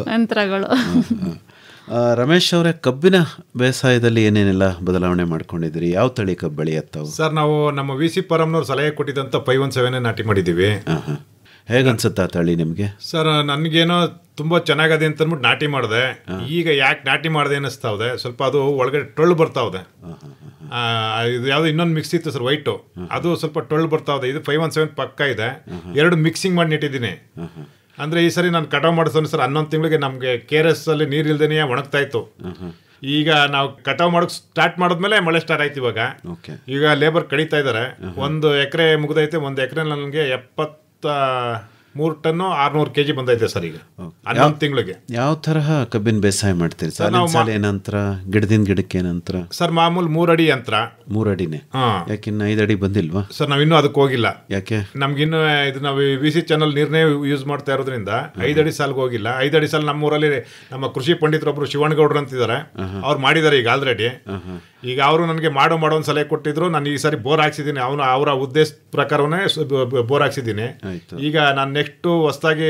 ರಮೇಶ್ ಅವರೇ, ಕಬ್ಬಿನ ಬೇಸಾಯದಲ್ಲಿ ಏನೇನೆಲ್ಲ ಬದಲಾವಣೆ ಮಾಡ್ಕೊಂಡಿದ್ದೀರಿ? ಯಾವ ತಳಿ ಕಬ್ಬು ಬೆಳೆಯತ್ತವು? ಸರ್, ನಾವು ನಮ್ಮ VC ಪರಮ್ನವ್ರು ಸಲಹೆ ಕೊಟ್ಟಿದ್ದಂಥ 517 ನಾಟಿ ಮಾಡಿದ್ದೀವಿ. ಹೇಗನ್ಸುತ್ತೆ ಆ ತಳಿ ನಿಮಗೆ? ಸರ್, ನನಗೇನೋ ತುಂಬ ಚೆನ್ನಾಗದೆ ಅಂತ ಅಂದ್ಬಿಟ್ಟು ನಾಟಿ ಮಾಡಿದೆ. ಈಗ ಯಾಕೆ ನಾಟಿ ಮಾಡಿದೆ ಅನ್ನಿಸ್ತಾವ್ದೆ, ಸ್ವಲ್ಪ ಅದು ಒಳಗಡೆ ಟೊಳ್ಳು ಬರ್ತಾವ್ದೆ. ಇದು ಯಾವುದೋ ಇನ್ನೊಂದು ಮಿಕ್ಸ್ ಇತ್ತು ಸರ್, ವೈಟು, ಅದು ಸ್ವಲ್ಪ ಟೊಳ್ಳು ಬರ್ತಾವ್ದೆ. ಇದು 517 ಪಕ್ಕ ಇದೆ, ಎರಡು ಮಿಕ್ಸಿಂಗ್ ಮಾಡಿ ನೆಟ್ಟಿದ್ದೀನಿ. ಅಂದರೆ ಈ ಸರಿ ನಾನು ಕಟಾವು ಮಾಡಿಸೋನು ಸರ್ 11 ತಿಂಗಳಿಗೆ ನಮಗೆ KRS ಅಲ್ಲಿ ನೀರು ಇಲ್ದೇನೆ ಒಣಗ್ತಾ ಇತ್ತು. ಈಗ ನಾವು ಕಟಾವು ಮಾಡೋಕೆ ಸ್ಟಾರ್ಟ್ ಮಾಡಿದ್ಮೇಲೆ ಮಳೆ ಸ್ಟಾರ್ಟ್ ಆಯ್ತು. ಈಗ ಲೇಬರ್ ಕಡಿತಾ ಇದ್ದಾರೆ. 1 ಎಕರೆ ಮುಗಿದೈತೆ, 1 ಎಕರೆ ನನಗೆ 73 ಟನ್ನು 600 kg ಬಂದೈತೆ ಸರ್ ಈಗ 11 ತಿಂಗಳಿಗೆ. ಯಾವ ತರಹ ಕಬ್ಬಿನ ಬೇಸಾಯ ಮಾಡ್ತೀರಿ? ಏನಂತರ, ಗಿಡದಿಂದ ಗಿಡಕ್ಕೆ ಏನಂತರ? ಸರ್, ಮಾಮೂಲು 3 ಅಡಿ ಯಂತ್ರ. 3 ಅಡಿನೇ? ಯಾಕಿನ್ನ 5 ಅಡಿ ಬಂದಿಲ್ವಾ ಸರ್? ನಾವಿನ್ನೂ ಅದಕ್ಕೆ ಹೋಗಿಲ್ಲ. ಯಾಕೆ? ನಮ್ಗಿನ್ನು ಇದು ನಾವು VC ಚಾನಲ್ ನೀರನ್ನೇ ಯೂಸ್ ಮಾಡ್ತಾ ಇರೋದ್ರಿಂದ 5 ಅಡಿ ಸಾಲ್ಗೆ ಹೋಗಿಲ್ಲ. 5 ಅಡಿ ಸಾಲ ನಮ್ಮೂರಲ್ಲಿ ನಮ್ಮ ಕೃಷಿ ಪಂಡಿತರೊಬ್ರು ಶಿವಣ್ಣಗೌಡರು ಅಂತಿದ್ದಾರೆ, ಅವ್ರು ಮಾಡಿದ್ದಾರೆ ಈಗ ಆಲ್ರೆಡಿ. ಈಗ ಅವರು ನನಗೆ ಮಾಡೋ ಒಂದು ಸಲಹೆ ಕೊಟ್ಟಿದ್ರು. ನಾನು ಈ ಸಾರಿ ಬೋರ್ ಹಾಕ್ಸಿದ್ದೀನಿ, ಅವರ ಉದ್ದೇಶ ಪ್ರಕಾರವೇ ಬೋರ್ ಹಾಕ್ಸಿದ್ದೀನಿ. ಈಗ ನಾನು ನೆಕ್ಸ್ಟ್ ಹೊಸದಾಗಿ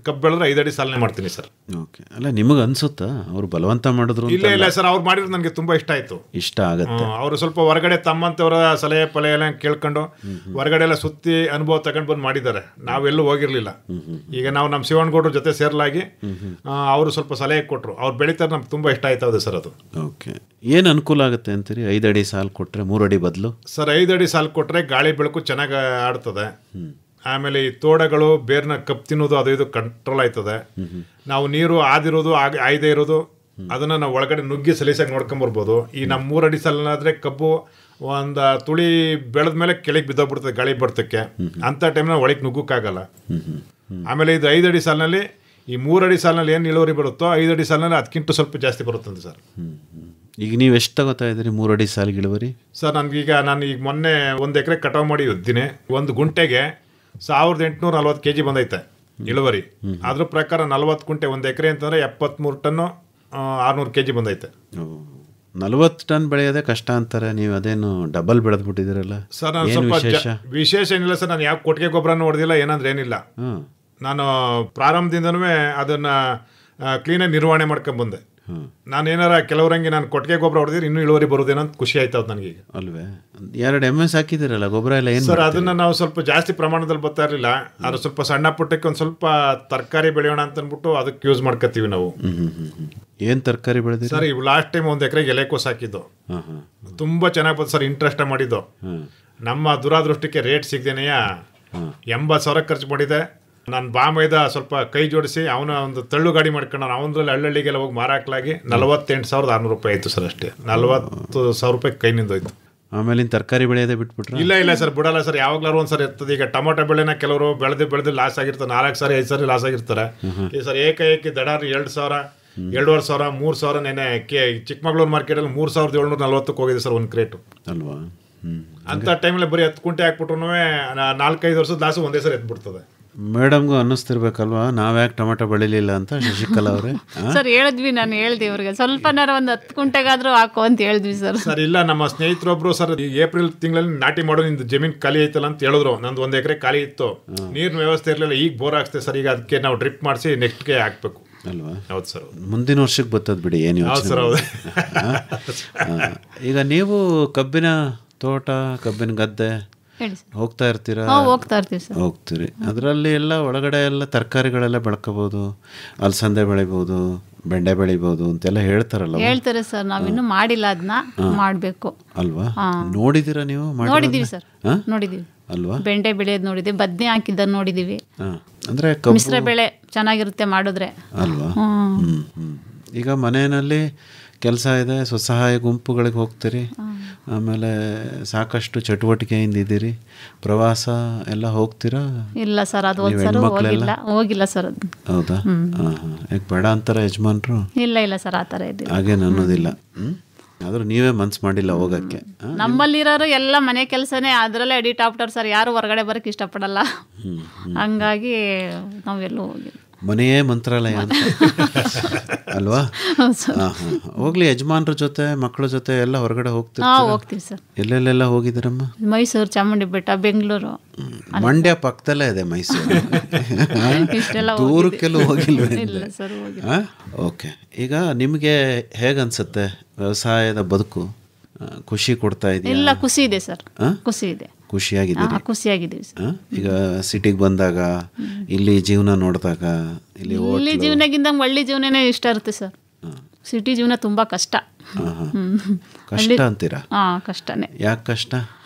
ಕಬ್ಬು ಬೆಳೆದ್ರೆ 5 ಅಡಿ ಸಾಲನೆ ಮಾಡ್ತೀನಿ ಸರ್. ಅಲ್ಲ, ನಿಮಗೆ ಅನ್ಸುತ್ತಾ ಅವ್ರು ಬಲವಂತ ಮಾಡಿದ್ರು? ಇಲ್ಲ ಸರ್, ಅವ್ರು ಮಾಡಿರೋದು ನನಗೆ ತುಂಬಾ ಇಷ್ಟ ಆಯ್ತು. ಇಷ್ಟ ಆಗುತ್ತೆ. ಅವರು ಸ್ವಲ್ಪ ಹೊರಗಡೆ ತಮ್ಮಂತವರ ಸಲಹೆ ಪಲಹೆ ಎಲ್ಲ ಕೇಳ್ಕೊಂಡು ಹೊರಗಡೆ ಎಲ್ಲ ಸುತ್ತಿ ಅನುಭವ ತಗೊಂಡು ಬಂದು ಮಾಡಿದ್ದಾರೆ. ನಾವೆಲ್ಲೂ ಹೋಗಿರ್ಲಿಲ್ಲ. ಈಗ ನಾವು ನಮ್ಮ ಶಿವಣ್ಣಗೌಡ್ರ ಜೊತೆ ಸೇರ್ಲಾಗಿ ಅವರು ಸ್ವಲ್ಪ ಸಲಹೆ ಕೊಟ್ಟರು, ಅವ್ರು ಬೆಳೀತಾರೆ, ನಮ್ಗೆ ತುಂಬಾ ಇಷ್ಟ ಆಯ್ತದೆ ಸರ್ ಅದು. ಓಕೆ, ಏನು ಅನುಕೂಲ ಆಗುತ್ತೆ ಅಂತೀರಿ 5 ಅಡಿ ಸಾಲು ಕೊಟ್ಟರೆ 3 ಅಡಿ ಬದಲು? ಸರ್, 5 ಅಡಿ ಸಾಲು ಕೊಟ್ಟರೆ ಗಾಳಿ ಬೆಳಕು ಚೆನ್ನಾಗಿ ಆಡ್ತದೆ. ಆಮೇಲೆ ಈ ತೋಡಗಳು ಬೇರ್ನ ಕಪ್ ತಿನ್ನೋದು ಅದು ಇದು ಕಂಟ್ರೋಲ್ ಆಯ್ತದೆ. ನಾವು ನೀರು ಆದಿರೋದು ಆಯ್ದೇ ಇರೋದು ಅದನ್ನ ನಾವು ಒಳಗಡೆ ನುಗ್ಗಿ ಸಲೀಸಾಗಿ ನೋಡ್ಕೊಂಬರ್ಬೋದು. ಈ ನಮ್ಮ 3 ಅಡಿ ಸಾಲಾದ್ರೆ ಕಬ್ಬು ಒಂದು ತುಳಿ ಬೆಳೆದ್ಮೇಲೆ ಕೆಳಗೆ ಬಿದ್ದೋಗ್ಬಿಡ್ತದೆ ಗಾಳಿ ಬರ್ತಕ್ಕೆ. ಅಂಥ ಟೈಮ್ನ ಒಳಗೆ ನುಗ್ಗಕ್ಕಾಗಲ್ಲ. ಆಮೇಲೆ ಇದು 5 ಅಡಿ ಸಾಲಿನಲ್ಲಿ, ಈ 3 ಅಡಿ ಸಾಲಿನಲ್ಲಿ ಏನು ಇಳುವರಿ ಬರುತ್ತೋ 5 ಅಡಿ ಸಾಲಿನಲ್ಲಿ ಅದಕ್ಕಿಂತ ಸ್ವಲ್ಪ ಜಾಸ್ತಿ ಬರುತ್ತಂತೆ ಸರ್. ಈಗ ನೀವು ಎಷ್ಟು ತಗೋತಾ ಇದ್ದೀರಿ 3 ಅಡಿ ಸಾಲಿಗೆ ಇಳುವರಿ? ಸರ್, ನಾನು ಈಗ ಮೊನ್ನೆ 1 ಎಕರೆ ಕಟಾವು ಮಾಡಿ ಇದ್ದೀನಿ. 1 ಗುಂಟೆಗೆ 1840 kg ಬಂದೈತೆ ಇಳುವರಿ. ಅದ್ರ ಪ್ರಕಾರ 40 ಗುಂಟೆ 1 ಎಕರೆ ಅಂತಂದ್ರೆ 73 ಟನ್ನು 600 kg ಬಂದೈತೆ. 40 ಟನ್ ಬೆಳೆಯೋದೇ ಕಷ್ಟ ಅಂತಾರೆ, ನೀವು ಅದೇನು ಡಬಲ್ ಬೆಳೆದ್ಬಿಟ್ಟಿದ್ದೀರಲ್ಲ ಸರ್? ನಾನು ಸ್ವಲ್ಪ ವಿಶೇಷ ಏನಿಲ್ಲ ಸರ್, ನಾನು ಯಾವ ಕೊಟ್ಟಿಗೆ ಗೊಬ್ಬರನೂ ಹೊಡೆದಿಲ್ಲ, ಏನಂದ್ರೆ ಏನಿಲ್ಲ. ನಾನು ಪ್ರಾರಂಭದಿಂದನೂ ಅದನ್ನ ಕ್ಲೀನಾಗಿ ನಿರ್ವಹಣೆ ಮಾಡ್ಕೊಂಡು ಬಂದೆ. ನಾನು ಏನಾರ ಕೆಲವರಂಗೆ ನಾನು ಕೊಟ್ಟಿಗೆ ಗೊಬ್ಬರ ಹೊಡೆದಿದ್ರೆ ಇನ್ನೂ ಇಳುವರಿ ಬರೋದೇನೋ ಅಂತ ಖುಷಿ ಆಯ್ತದ ನನಗೆ. ಅಲ್ವೇ? 2 MS ಹಾಕಿದಿರಲ್ಲ ಗೊಬ್ಬರ ಎಲ್ಲ? ಏನು ಸರ್, ಅದನ್ನ ನಾವು ಸ್ವಲ್ಪ ಜಾಸ್ತಿ ಪ್ರಮಾಣದಲ್ಲಿ ಬರ್ತಾ ಇರಲಿಲ್ಲ. ಅದು ಸ್ವಲ್ಪ ಸಣ್ಣ ಪುಟ್ಟಕ್ಕೆ ಒಂದು ಸ್ವಲ್ಪ ತರಕಾರಿ ಬೆಳೆಯೋಣ ಅಂತ ಅಂದ್ಬಿಟ್ಟು ಅದಕ್ಕೆ ಯೂಸ್ ಮಾಡ್ಕೊತೀವಿ ನಾವು. ಏನು ತರಕಾರಿ ಬೆಳೆದಿರಿ ಸರ್? ಇವು ಲಾಸ್ಟ್ ಟೈಮ್ 1 ಎಕರೆಗೆ ಎಲೆಕೋಸು ಹಾಕಿದ್ದು, ತುಂಬಾ ಚೆನ್ನಾಗಿ ಬಂತು ಸರ್. ಇಂಟ್ರೆಸ್ಟ್ ಮಾಡಿದ್ದು. ನಮ್ಮ ದುರಾದೃಷ್ಟಕ್ಕೆ ರೇಟ್ ಸಿಗದೇನೆಯ 80,000 ಖರ್ಚು ಮಾಡಿದೆ. ನಾನು ಬಾಮೈದ ಸ್ವಲ್ಪ ಕೈ ಜೋಡಿಸಿ ಅವನ ಒಂದು ತಳ್ಳು ಗಾಡಿ ಮಾಡ್ಕೊಂಡು ಅವನದ್ರಲ್ಲಿ ಹಳ್ಳಿಗೆಲ್ಲ ಹೋಗಿ ಮಾರಾಕ್ಲಾಗಿ 48,600 ರೂಪಾಯಿ ಆಯ್ತು ಸರ್. ಅಷ್ಟೇ 40,000 ರೂಪಾಯಿ ಕೈನಿಂದ ಹೋಯ್ತು. ಆಮೇಲೆ ತರಕಾರಿ ಬೆಳೆಯೋದೇ ಬಿಟ್ಬಿಟ್ರೆ? ಇಲ್ಲ ಸರ್, ಬಿಡಲ್ಲ ಸರ್. ಯಾವಾಗ್ಲಾರು ಒಂದ್ಸರಿ ಇರ್ತದೆ. ಈಗ ಟೊಮೊಟೊ ಬೆಳೆನ ಕೆಲವರು ಬೆಳೆದು ಲಾಸ್ ಆಗಿರ್ತಾರೆ, 4 ಸಾರಿ 5 ಸಾರಿ ಲಾಸ್ ಆಗಿರ್ತಾರೆ. ಈ ಸರ್ ಏಕಾಏಕಿ ದಡಾರ್ 2,000, 2,500, 3,000 ನೆನೆ ಚಿಕ್ಕಮಗಳೂರು ಮಾರ್ಕೆಟಲ್ಲಿ 3,740 ಹೋಗಿದೆ ಸರ್ 1 ಕ್ರೇಟು ಅಲ್ವಾ? ಅಂತ ಟೈಮಲ್ಲಿ ಬರೀ 10 ಕುಂಟೆ ಹಾಕ್ಬಿಟ್ರು 4-5 ವರ್ಷದ ಲಾಸು ಒಂದೇ ಸರಿ ಎದ್ಬಿಡ್ತದೆ. ಮೇಡಮ್ಗೂ ಅನ್ನಿಸ್ತಿರ್ಬೇಕಲ್ವಾ ನಾವ್ಯಾಕೆ ಟೊಮೆಟೊ ಬೆಳಿಲಿಲ್ಲ ಅಂತ ಶಶಿಕಲಾ ಅವರೇ. ಸರ್ ಹೇಳಿದ್ವಿ, ನಾನು ಹೇಳ್ದೆ ಇವ್ರಿಗೆ ಸ್ವಲ್ಪನಾರ ಒಂದು 10 ಕುಂಟೆಗಾದ್ರೂ ಹಾಕೋ ಅಂತ ಹೇಳಿದ್ವಿ ಸರ್. ಸರ್ ಇಲ್ಲ, ನಮ್ಮ ಸ್ನೇಹಿತರೊಬ್ರು ಸರ್ ಏಪ್ರಿಲ್ ತಿಂಗಳಲ್ಲಿ ನಾಟಿ ಮಾಡೋ ನಿಂದು ಜಮೀನು ಖಾಲಿ ಐತಲ್ಲ ಅಂತ ಹೇಳಿದ್ರು. ನಂದು 1 ಎಕರೆ ಖಾಲಿ ಇತ್ತು, ನೀರಿನ ವ್ಯವಸ್ಥೆ ಇರಲಿಲ್ಲ, ಈಗ ಬೋರ್ ಹಾಕ್ತೇವೆ ಸರ್, ಈಗ ಅದಕ್ಕೆ ನಾವು ಡ್ರಿಪ್ ಮಾಡಿಸಿ ನೆಕ್ಸ್ಟ್ಗೆ ಹಾಕ್ಬೇಕು ಅಲ್ವಾ. ಹೌದು ಸರ್, ಮುಂದಿನ ವರ್ಷಕ್ಕೆ ಬರ್ತದೆ ಬಿಡಿ, ಏನು ಯೋಚನೆ ಸರ್ ಹೌದು. ಈಗ ನೀವು ಕಬ್ಬಿನ ತೋಟ, ಕಬ್ಬಿನ ಗದ್ದೆ ಹೇಳಿ ಸರ್. ಹೋಗ್ತಾ ಇರ್ತೀರಾ? ಹೋಗ್ತಾ ಇರ್ತೀವಿ ಸರ್. ಹೋಗ್ತೀರಿ. ಅದರಲ್ಲಿ ಎಲ್ಲ ಒಳಗಡೆ ಎಲ್ಲ ತರಕಾರಿಗಳೆಲ್ಲ ಬೆಳ್ಕೋಬೋದು, ಅಲಸಂದೆ ಬೆಳಿಬೋದು, ಬೆಂಡೆ ಬೆಳಿಬೋದು ಅಂತೆಲ್ಲ ಹೇಳ್ತಾರಲ್ಲ. ಹೇಳ್ತಾರೆ ಸರ್, ನಾವಿನ್ನೂ ಮಾಡಿಲ್ಲ, ಅದನ್ನ ಮಾಡಬೇಕು ಅಲ್ವಾ. ನೋಡಿದ್ದೀರಾ ನೀವು? ನೋಡಿದ್ದೀವಿ ಸರ್, ನೋಡಿದ್ದೀವಿ ಅಲ್ವಾ. ಬೆಂಡೆ ಬೆಳೆಯೋದು ನೋಡಿದ್ದೀವಿ, ಬದನೆ ಹಾಕಿದ್ದನ್ನು ನೋಡಿದ್ದೀವಿ. ಅಂದರೆ ಮಿಶ್ರ ಬೆಳೆ ಚೆನ್ನಾಗಿರುತ್ತೆ ಮಾಡಿದ್ರೆ ಅಲ್ವಾ. ಈಗ ಮನೆಯಲ್ಲಿ ಕೆಲಸ ಇದೆ, ಸ್ವಸಹಾಯ ಗುಂಪುಗಳಿಗೆ ಹೋಗ್ತೀರಿ, ಆಮೇಲೆ ಸಾಕಷ್ಟು ಚಟುವಟಿಕೆಯಿಂದ ಇದ್ದೀರಿ, ಪ್ರವಾಸ ಎಲ್ಲ ಹೋಗ್ತೀರಾ? ಇಲ್ಲ ಸರ್, ಅದು ಒಂದ್ಸಲ ಹೋಗಿಲ್ಲ ಸರ್. ಅದು ಹೌದಾ? ಯಾಕೆ ಬೇಡ ಅಂತಾರೆ ಯಜಮಾನ್ರು? ಇಲ್ಲ ಸರ್, ಆ ಥರ ಇದೆ, ಹಾಗೇನು ಅನ್ನೋದಿಲ್ಲ. ಆದ್ರೂ ನೀವೇ ಮನ್ಸು ಮಾಡಿಲ್ಲ ಹೋಗಕ್ಕೆ. ನಮ್ಮಲ್ಲಿರೋರು ಎಲ್ಲ ಮನೆ ಕೆಲಸನೇ, ಅದರಲ್ಲೇ ಎಡಿಟ್ ಆಗ್ಬಿಟ್ಟಾರೆ ಸರ್, ಯಾರು ಹೊರಗಡೆ ಬರೋಕ್ಕೆ ಇಷ್ಟಪಡಲ್ಲ. ಹಂಗಾಗಿ ನಾವೆಲ್ಲೂ ಹೋಗಿಲ್ಲ. ಮನೆಯೇ ಮಂತ್ರಾಲಯ ಅಂತ ಅಲ್ವಾ. ಹೋಗ್ಲಿ, ಯಜಮಾನ್ರ ಜೊತೆ ಮಕ್ಕಳ ಜೊತೆ ಎಲ್ಲ ಹೊರಗಡೆ ಹೋಗ್ತೀವಿ ಸರ್. ಎಲ್ಲೆಲ್ಲೆಲ್ಲ ಹೋಗಿದ್ದೀರಮ್ಮ? ಮೈಸೂರು, ಚಾಮುಂಡಿ ಬೆಟ್ಟ, ಬೆಂಗಳೂರು, ಮಂಡ್ಯ ಪಕ್ಕದಲ್ಲೇ ಇದೆ ಮೈಸೂರು. ದೂರಕ್ಕೆಲ್ಲೂ ಹೋಗಿಲ್ವೇ? ಓಕೆ. ಈಗ ನಿಮಗೆ ಹೇಗನ್ಸುತ್ತೆ ವ್ಯವಸಾಯದ ಬದುಕು? ಖುಷಿ ಕೊಡ್ತಾ ಇದೆಯಾ? ಇಲ್ಲ, ಖುಷಿ ಇದೆ ಸರ್, ಖುಷಿ ಇದೆ. ಖುಷಿಯಾಗಿದ್ದೀವಿ ಸರ್. ಈಗ ಸಿಟಿಗೆ ಬಂದಾಗ ಇಲ್ಲಿ ಜೀವನ ನೋಡಿದಾಗ ಇಲ್ಲಿ ಜೀವನಗಿಂತ ಒಳ್ಳೆ ಜೀವನನೇ ಇಷ್ಟ ಇರುತ್ತೆ ಸರ್. ಸಿಟಿ ಜೀವನ ತುಂಬಾ ಕಷ್ಟ. ಕಷ್ಟ ಅಂತೀರಾ? ಕಷ್ಟನೇ. ಯಾಕೆ ಕಷ್ಟ?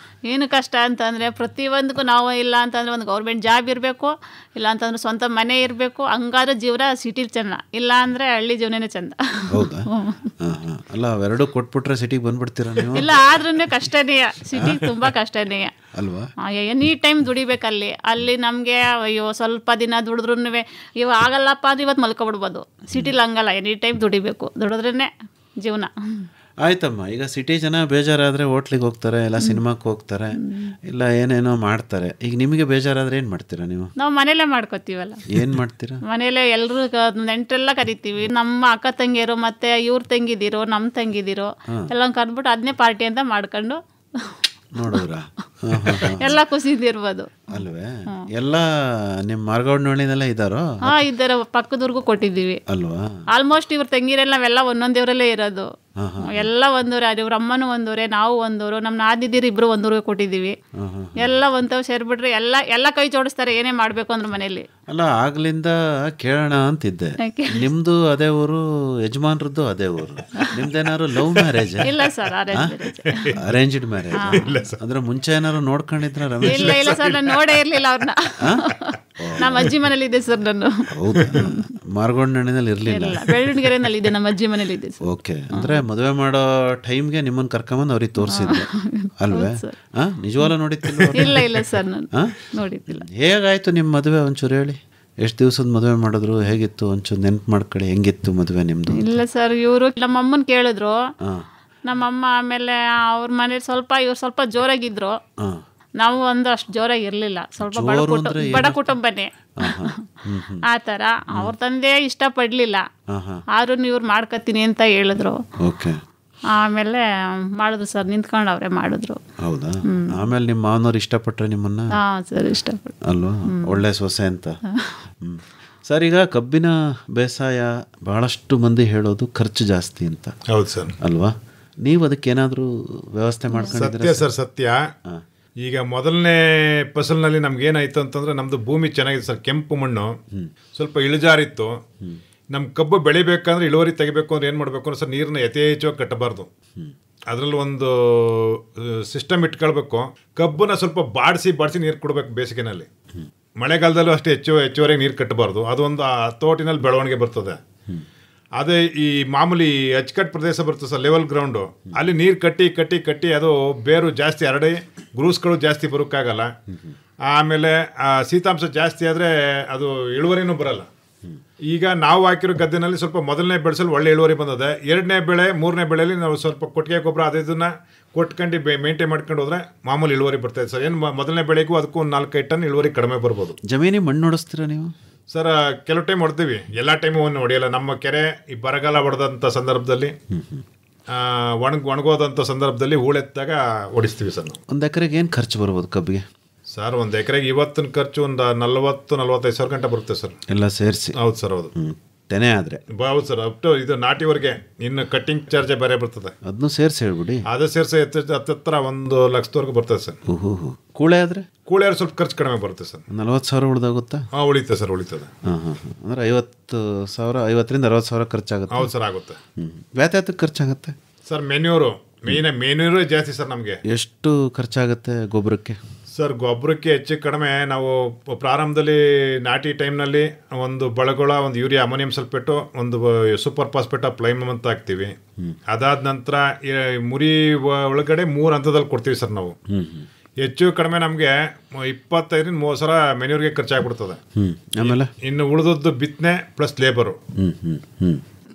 ಏನು ಕಷ್ಟ ಅಂತಂದರೆ ಪ್ರತಿಯೊಂದಕ್ಕೂ ನಾವು ಇಲ್ಲ ಅಂತಂದರೆ ಒಂದು ಗೌರ್ಮೆಂಟ್ ಜಾಬ್ ಇರಬೇಕು, ಇಲ್ಲ ಅಂತಂದ್ರೆ ಸ್ವಂತ ಮನೆ ಇರಬೇಕು, ಹಂಗಾದ್ರೆ ಜೀವನ ಸಿಟಿಲಿ ಚೆಂದ, ಇಲ್ಲ ಅಂದರೆ ಹಳ್ಳಿ ಜೀವನನೇ ಚೆಂದ. ಹೌದಾ? ಅಲ್ಲ, ಅವೆರಡು ಕೊಟ್ಬಿಟ್ರೆ ಸಿಟಿಗೆ ಬಂದ್ಬಿಡ್ತೀರಾ ನೀವು? ಇಲ್ಲ, ಆದ್ರೂ ಕಷ್ಟನೇ, ಸಿಟಿಗೆ ತುಂಬ ಕಷ್ಟನೇ ಅಲ್ವಾ. ಎನಿ ಟೈಮ್ ದುಡಿಬೇಕಲ್ಲಿ. ಅಲ್ಲಿ ನಮಗೆ ಅಯ್ಯೋ ಸ್ವಲ್ಪ ದಿನ ದುಡಿದ್ರೂ ಇವಾಗ ಆಗಲ್ಲಪ್ಪ ಅಂದ್ರೆ ಇವತ್ತು ಮಲ್ಕೊಬಿಡ್ಬೋದು. ಸಿಟಿಲಿ ಹಂಗಲ್ಲ, ಎನಿ ಟೈಮ್ ದುಡಿಬೇಕು, ದುಡಿದ್ರೇ ಜೀವನ. ಆಯ್ತಮ್ಮ. ಈಗ ಸಿಟಿ ಜನ ಬೇಜಾರಾದರೆ ಹೋಟ್ಲಿಗೆ ಹೋಗ್ತಾರೆ, ಇಲ್ಲ ಸಿನಿಮಾಕ್ಕೆ ಹೋಗ್ತಾರೆ, ಇಲ್ಲ ಏನೇನೋ ಮಾಡ್ತಾರೆ. ಈಗ ನಿಮಗೆ ಬೇಜಾರಾದರೆ ಏನು ಮಾಡ್ತೀರಾ ನೀವು? ನಾವು ಮನೇಲೇ ಮಾಡ್ಕೋತೀವಲ್ಲ. ಏನು ಮಾಡ್ತೀರಾ? ಮನೇಲೆ ಎಲ್ಲರೂ ನೆಂಟರೆಲ್ಲ ಕರಿತೀವಿ, ನಮ್ಮ ಅಕ್ಕ ತಂಗಿಯರು ಮತ್ತು ಇವ್ರ ತಂಗಿದಿರೋ ನಮ್ಮ ತಂಗಿದಿರೋ ಎಲ್ಲ ಕರೆದ್ಬಿಟ್ಟು ಅದನ್ನೇ ಪಾರ್ಟಿ ಅಂತ ಮಾಡ್ಕೊಂಡು ನೋಡಿದ್ರ ಎಲ್ಲ ಖುಷಿದಿರ್ಬೋದು ಅಲ್ವೇ. ಎಲ್ಲ ನಿಮ್ಮ ಮಾರ್ಗವಣ್ಣನಲ್ಲೇ ಇದ್ದಾರೋ? ಇದ್ದಾರೆ, ಪಕ್ಕದವ್ರಿಗೂ ಕೊಟ್ಟಿದ್ದೀವಿ ಅಲ್ವಾ. ಆಲ್ಮೋಸ್ಟ್ ಇವ್ರ ತಂಗಿರೆಲ್ಲ ನಾವೆಲ್ಲ ಒಂದೊಂದೇವರಲ್ಲೇ ಇರೋದು, ಎಲ್ಲ ಒಂದೂರೇ. ಇವ್ರ ಅಮ್ಮನೂ ಒಂದೂರೇ, ನಾವು ಒಂದೂರು, ನಮ್ಮ ನಾದಿದ್ದೀರಿ ಇಬ್ರು ಒಂದೂರಿಗೆ ಕೊಟ್ಟಿದ್ದೀವಿ. ಎಲ್ಲ ಒಂದವ್ ಸೇರ್ಬಿಟ್ರೆ ಎಲ್ಲ ಕೈ ಜೋಡಿಸ್ತಾರೆ ಏನೇ ಮಾಡಬೇಕು ಅಂದ್ರೆ ಮನೇಲಿ. ಅಲ್ಲ, ಆಗ್ಲಿಂದ ಕೇಳೋಣ ಅಂತಿದ್ದೆ, ನಿಮ್ದು ಅದೇ ಊರು, ಯಜಮಾನ್ರದ್ದು ಅದೇ ಊರು, ನಿಮ್ದೇನಾದ್ರು ಲವ್ ಮ್ಯಾರೇಜ್? ಇಲ್ಲ ಸರ್, ಅರೇಂಜ್ಡ್ ಮ್ಯಾರೇಜ್. ಅಂದ್ರೆ ಮುಂಚೆ ಏನಾದ್ರು ನೋಡ್ಕೊಂಡಿದ್ರ ರಮೇಶ್? ಇಲ್ಲ ಸರ್, ನಾನು ನೋಡೇ ಇರ್ಲಿಲ್ಲ ಅವ್ರನ್ನ. ನಮ್ಮ ಅಜ್ಜಿ ಮನೇಲಿ ಇದೆ ಸರ್ ನಾನು. ಹೌದಾ? ಮಾರ್ಗೋಡ್ನಲ್ಲಿ ಇರ್ಲಿಲ್ಲ, ಬೆಳ್ಳೂಡಿಗೆರೆನಲ್ಲಿ ಇದೆ, ನಮ್ಮ ಅಜ್ಜಿ ಮನೇಲಿ ಇದೆ. ಓಕೆ. ಅಂದ್ರೆ ಮದುವೆ ಮಾಡೋ ಟೈಮ್ಗೆ ನಿಮ್ಮನ್ನ ಕರ್ಕೊಂಬಂದು ಅವ್ರಿಗೆ ತೋರಿಸಿದ್ರು ಅಲ್ವೇ? ನಿಜವಾಗ್ಲೂ ನೋಡಿತ್ತಿಲ್ಲ? ಇಲ್ಲ ಸರ್, ನಾನು ನೋಡಿದ್ದಿಲ್ಲ. ಹೇಗಾಯ್ತು ನಿಮ್ಮ ಮದುವೆ ಒಂಚೂರು ಹೇಳಿ. ಎಷ್ಟು ದಿವಸದ ಮದುವೆ ಮಾಡಿದ್ರು, ಹೇಗಿತ್ತು ಒಂಚೂರು ನೆನ್ಪು ಮಾಡ್ಕೊಳ್ಳಿ, ಹೆಂಗಿತ್ತು ಮದುವೆ ನಿಮ್ದು? ಇಲ್ಲ ಸರ್, ಇವರು ನಮ್ಮಮ್ಮನ ಕೇಳಿದ್ರು, ನಮ್ಮಮ್ಮ ಆಮೇಲೆ ಅವ್ರ ಮನೇಲಿ ಇವ್ರು ಸ್ವಲ್ಪ ಜೋರಾಗಿದ್ರು, ನಾವು ಒಂದು ಅಷ್ಟು ಜೋರಾಗಿ ಇರಲಿಲ್ಲ, ಸ್ವಲ್ಪ ಬಡ ಕುಟುಂಬನೇ ಆ ಥರ. ಅವ್ರ ತಂದೆ ಇಷ್ಟಪಡಲಿಲ್ಲ, ಆದ್ರೂ ಇವ್ರು ಮಾಡ್ಕೊತೀನಿ ಅಂತ ಹೇಳಿದ್ರು. ಆಮೇಲೆ ಮಾಡಿದ್ರು ಸರ್, ನಿಂತ್ಕೊಂಡು ಮಾಡಿದ್ರು. ಹೌದಾ? ಆಮೇಲೆ ನಿಮ್ಮ ಮಾವನವ್ರು ಇಷ್ಟಪಟ್ರೆ ನಿಮ್ಮನ್ನ? ಸರ್, ಇಷ್ಟಪಟ್ಟು ಅಲ್ವಾ, ಒಳ್ಳೆ ಸೊಸೆ ಅಂತ. ಸರ್, ಈಗ ಕಬ್ಬಿನ ಬೇಸಾಯ ಬಹಳಷ್ಟು ಮಂದಿ ಹೇಳೋದು ಖರ್ಚು ಜಾಸ್ತಿ ಅಂತ. ಹೌದು ಸರ್. ಅಲ್ವಾ? ನೀವು ಅದಕ್ಕೇನಾದರೂ ವ್ಯವಸ್ಥೆ ಮಾಡ್ಕೊಂಡಿದ್ದೀರಾ? ಸತ್ಯ ಸರ್, ಸತ್ಯ. ಈಗ ಮೊದಲನೇ ಫಸಲ್ನಲ್ಲಿ ನಮ್ಗೆ ಏನಾಯ್ತು ಅಂತಂದ್ರೆ, ನಮ್ದು ಭೂಮಿ ಚೆನ್ನಾಗಿದೆ ಸರ್, ಕೆಂಪು ಮಣ್ಣು, ಸ್ವಲ್ಪ ಇಳಿಜಾರಿತ್ತು. ನಮ್ಮ ಕಬ್ಬು ಬೆಳಿಬೇಕಂದ್ರೆ, ಇಳುವರಿ ತೆಗಿಬೇಕು ಅಂದ್ರೆ ಏನು ಮಾಡಬೇಕು ಅಂದ್ರೆ ಸರ್, ನೀರನ್ನ ಯಥೇಚ್ಛವಾಗಿ ಕಟ್ಟಬಾರ್ದು. ಅದರಲ್ಲಿ ಒಂದು ಸಿಸ್ಟಮ್ ಇಟ್ಕೊಳ್ಬೇಕು. ಕಬ್ಬನ್ನ ಸ್ವಲ್ಪ ಬಾಡಿಸಿ ನೀರು ಕೊಡಬೇಕು ಬೇಸಿಗೆನಲ್ಲಿ. ಮಳೆಗಾಲದಲ್ಲೂ ಅಷ್ಟೇ ಹೆಚ್ಚುವರೆಗೆ ನೀರು ಕಟ್ಟಬಾರ್ದು. ಅದೊಂದು ತೋಟಿನಲ್ಲಿ ಬೆಳವಣಿಗೆ ಬರ್ತದೆ. ಅದೇ ಈ ಮಾಮೂಲಿ ಅಚ್ಚುಕಟ್ಟು ಪ್ರದೇಶ ಬರ್ತದೆ ಸರ್, ಲೆವೆಲ್ ಗ್ರೌಂಡು, ಅಲ್ಲಿ ನೀರು ಕಟ್ಟಿ ಅದು ಬೇರು ಜಾಸ್ತಿ ಹರಡಿ ಗ್ರೂಸ್ಗಳು ಜಾಸ್ತಿ ಬರೋಕ್ಕಾಗಲ್ಲ. ಆಮೇಲೆ ಶೀತಾಂಶ ಜಾಸ್ತಿ ಆದರೆ ಅದು ಇಳುವರಿನೂ ಬರಲ್ಲ. ಈಗ ನಾವು ಹಾಕಿರೋ ಗದ್ದೆನಲ್ಲಿ ಸ್ವಲ್ಪ ಮೊದಲನೇ ಬೆಳೆಸಲು ಒಳ್ಳೆ ಇಳುವರಿ ಬಂದದೆ. 2ನೇ ಬೆಳೆ 3ನೇ ಬೆಳೆಯಲ್ಲಿ ನಾವು ಸ್ವಲ್ಪ ಕೊಟ್ಟಿಗೆ ಗೊಬ್ಬರ ಅದನ್ನ ಕೊಟ್ಕೊಂಡು ಮೇಂಟೈನ್ ಮಾಡ್ಕೊಂಡು ಹೋದ್ರೆ ಮಾಮೂಲಿ ಇಳುವರಿ ಬರ್ತದೆ ಸರ್. ಏನು ಮೊದಲನೇ ಬೆಳೆಗೂ ಅದಕ್ಕೂ 4-5 ಟನ್ ಇಳುವರಿ ಕಡಿಮೆ ಬರ್ಬೋದು. ಜಮೀನಿಗೆ ಮಣ್ಣು ಹೊಡಿಸ್ತೀರಾ ನೀವು? ಸರ್ ಕೆಲವು ಟೈಮ್ ಹೊಡ್ತೀವಿ, ಎಲ್ಲ ಟೈಮು ಒಂದು ಹೊಡೆಯಲ್ಲ. ನಮ್ಮ ಕೆರೆ ಈ ಬರಗಾಲ ಹೊಡೆದಂಥ ಸಂದರ್ಭದಲ್ಲಿ ಒಣಗೋದಂಥ ಸಂದರ್ಭದಲ್ಲಿ ಹೂಳೆತ್ತಾಗ ಹೊಡಿಸ್ತೀವಿ ಸರ್ ನಾವು. ಒಂದು ಎಕರೆಗೆ ಏನು ಖರ್ಚು ಬರ್ಬೋದು ಕಬ್ಬಿಗೆ? ಸರ್ ಒಂದು ಎಕರೆಗೆ ಇವತ್ತಿನ ಖರ್ಚು ಒಂದು 40-45 ಸಾವಿರ ಗಂಟೆ ಬರುತ್ತೆ ಸರ್, ಎಲ್ಲ ಸೇರಿಸಿ. ಹೌದು ಸರ್, ಹೌದು. ತೆನೆ ಆದರೆ ಹೌದು ಸರ್, ಅಪ್ ಟು ಇದು ನಾಟಿವರೆಗೆ ಇನ್ನು ಕಟ್ಟಿಂಗ್ ಚಾರ್ಜೇ ಬೇರೆ ಬರ್ತದೆ. ಅದನ್ನು ಸೇರಿಸಿ ಹೇಳ್ಬಿಡಿ. ಅದು ಸೇರಿಸಿ ಹತ್ತಿರ 1 ಲಕ್ಷದವರೆಗೂ ಬರ್ತದೆ ಸರ್. ಕೂಳೆ ಆದರೆ? ಕೂಳೆ ಆದ್ರೆ ಸ್ವಲ್ಪ ಖರ್ಚು ಕಡಿಮೆ ಬರುತ್ತೆ ಸರ್. 40 ಸಾವಿರ ಉಳಿದಾಗುತ್ತಾ? ಹಾಂ, ಉಳಿತದೆ ಸರ್, ಉಳಿತದೆ. ಅಂದರೆ 50,000 50,000 60,000 ಖರ್ಚಾಗುತ್ತೆ. ಹೌದು ಸರ್, ಆಗುತ್ತೆ. ವ್ಯಾತ್ಯಾತಕ್ಕೆ ಖರ್ಚಾಗುತ್ತೆ ಸರ್? ಮೆನ್ಯೂರು ಜಾಸ್ತಿ ಸರ್ ನಮಗೆ. ಎಷ್ಟು ಖರ್ಚಾಗುತ್ತೆ ಗೊಬ್ಬರಕ್ಕೆ? ಸರ್ ಗೊಬ್ಬರಕ್ಕೆ ಹೆಚ್ಚು ಕಡಿಮೆ ನಾವು ಪ್ರಾರಂಭದಲ್ಲಿ ನಾಟಿ ಟೈಮ್ನಲ್ಲಿ ಒಂದು ಬಳಗೊಳ, ಒಂದು ಯೂರಿಯಾ, ಅಮೋನಿಯಂ ಸಲ್ಫೇಟು, ಒಂದು ಸೂಪರ್ ಫಾಸ್ಫೇಟ್ ಪ್ಲೈಮ್ ಅಂತ ಹಾಕ್ತೀವಿ. ಅದಾದ ನಂತರ ಮುರಿ ಒಳಗಡೆ 3 ಹಂತದಲ್ಲಿ ಕೊಡ್ತೀವಿ ಸರ್ ನಾವು. ಹೆಚ್ಚು ಕಡಿಮೆ ನಮಗೆ 25-30 ಸಾವಿರ ಮೆನ್ಯೂರ್ಗೆ ಖರ್ಚಾಗ್ಬಿಡ್ತದೆ. ಆಮೇಲೆ ಇನ್ನು ಉಳಿದದ್ದು ಬಿತ್ತನೆ ಪ್ಲಸ್ ಲೇಬರು.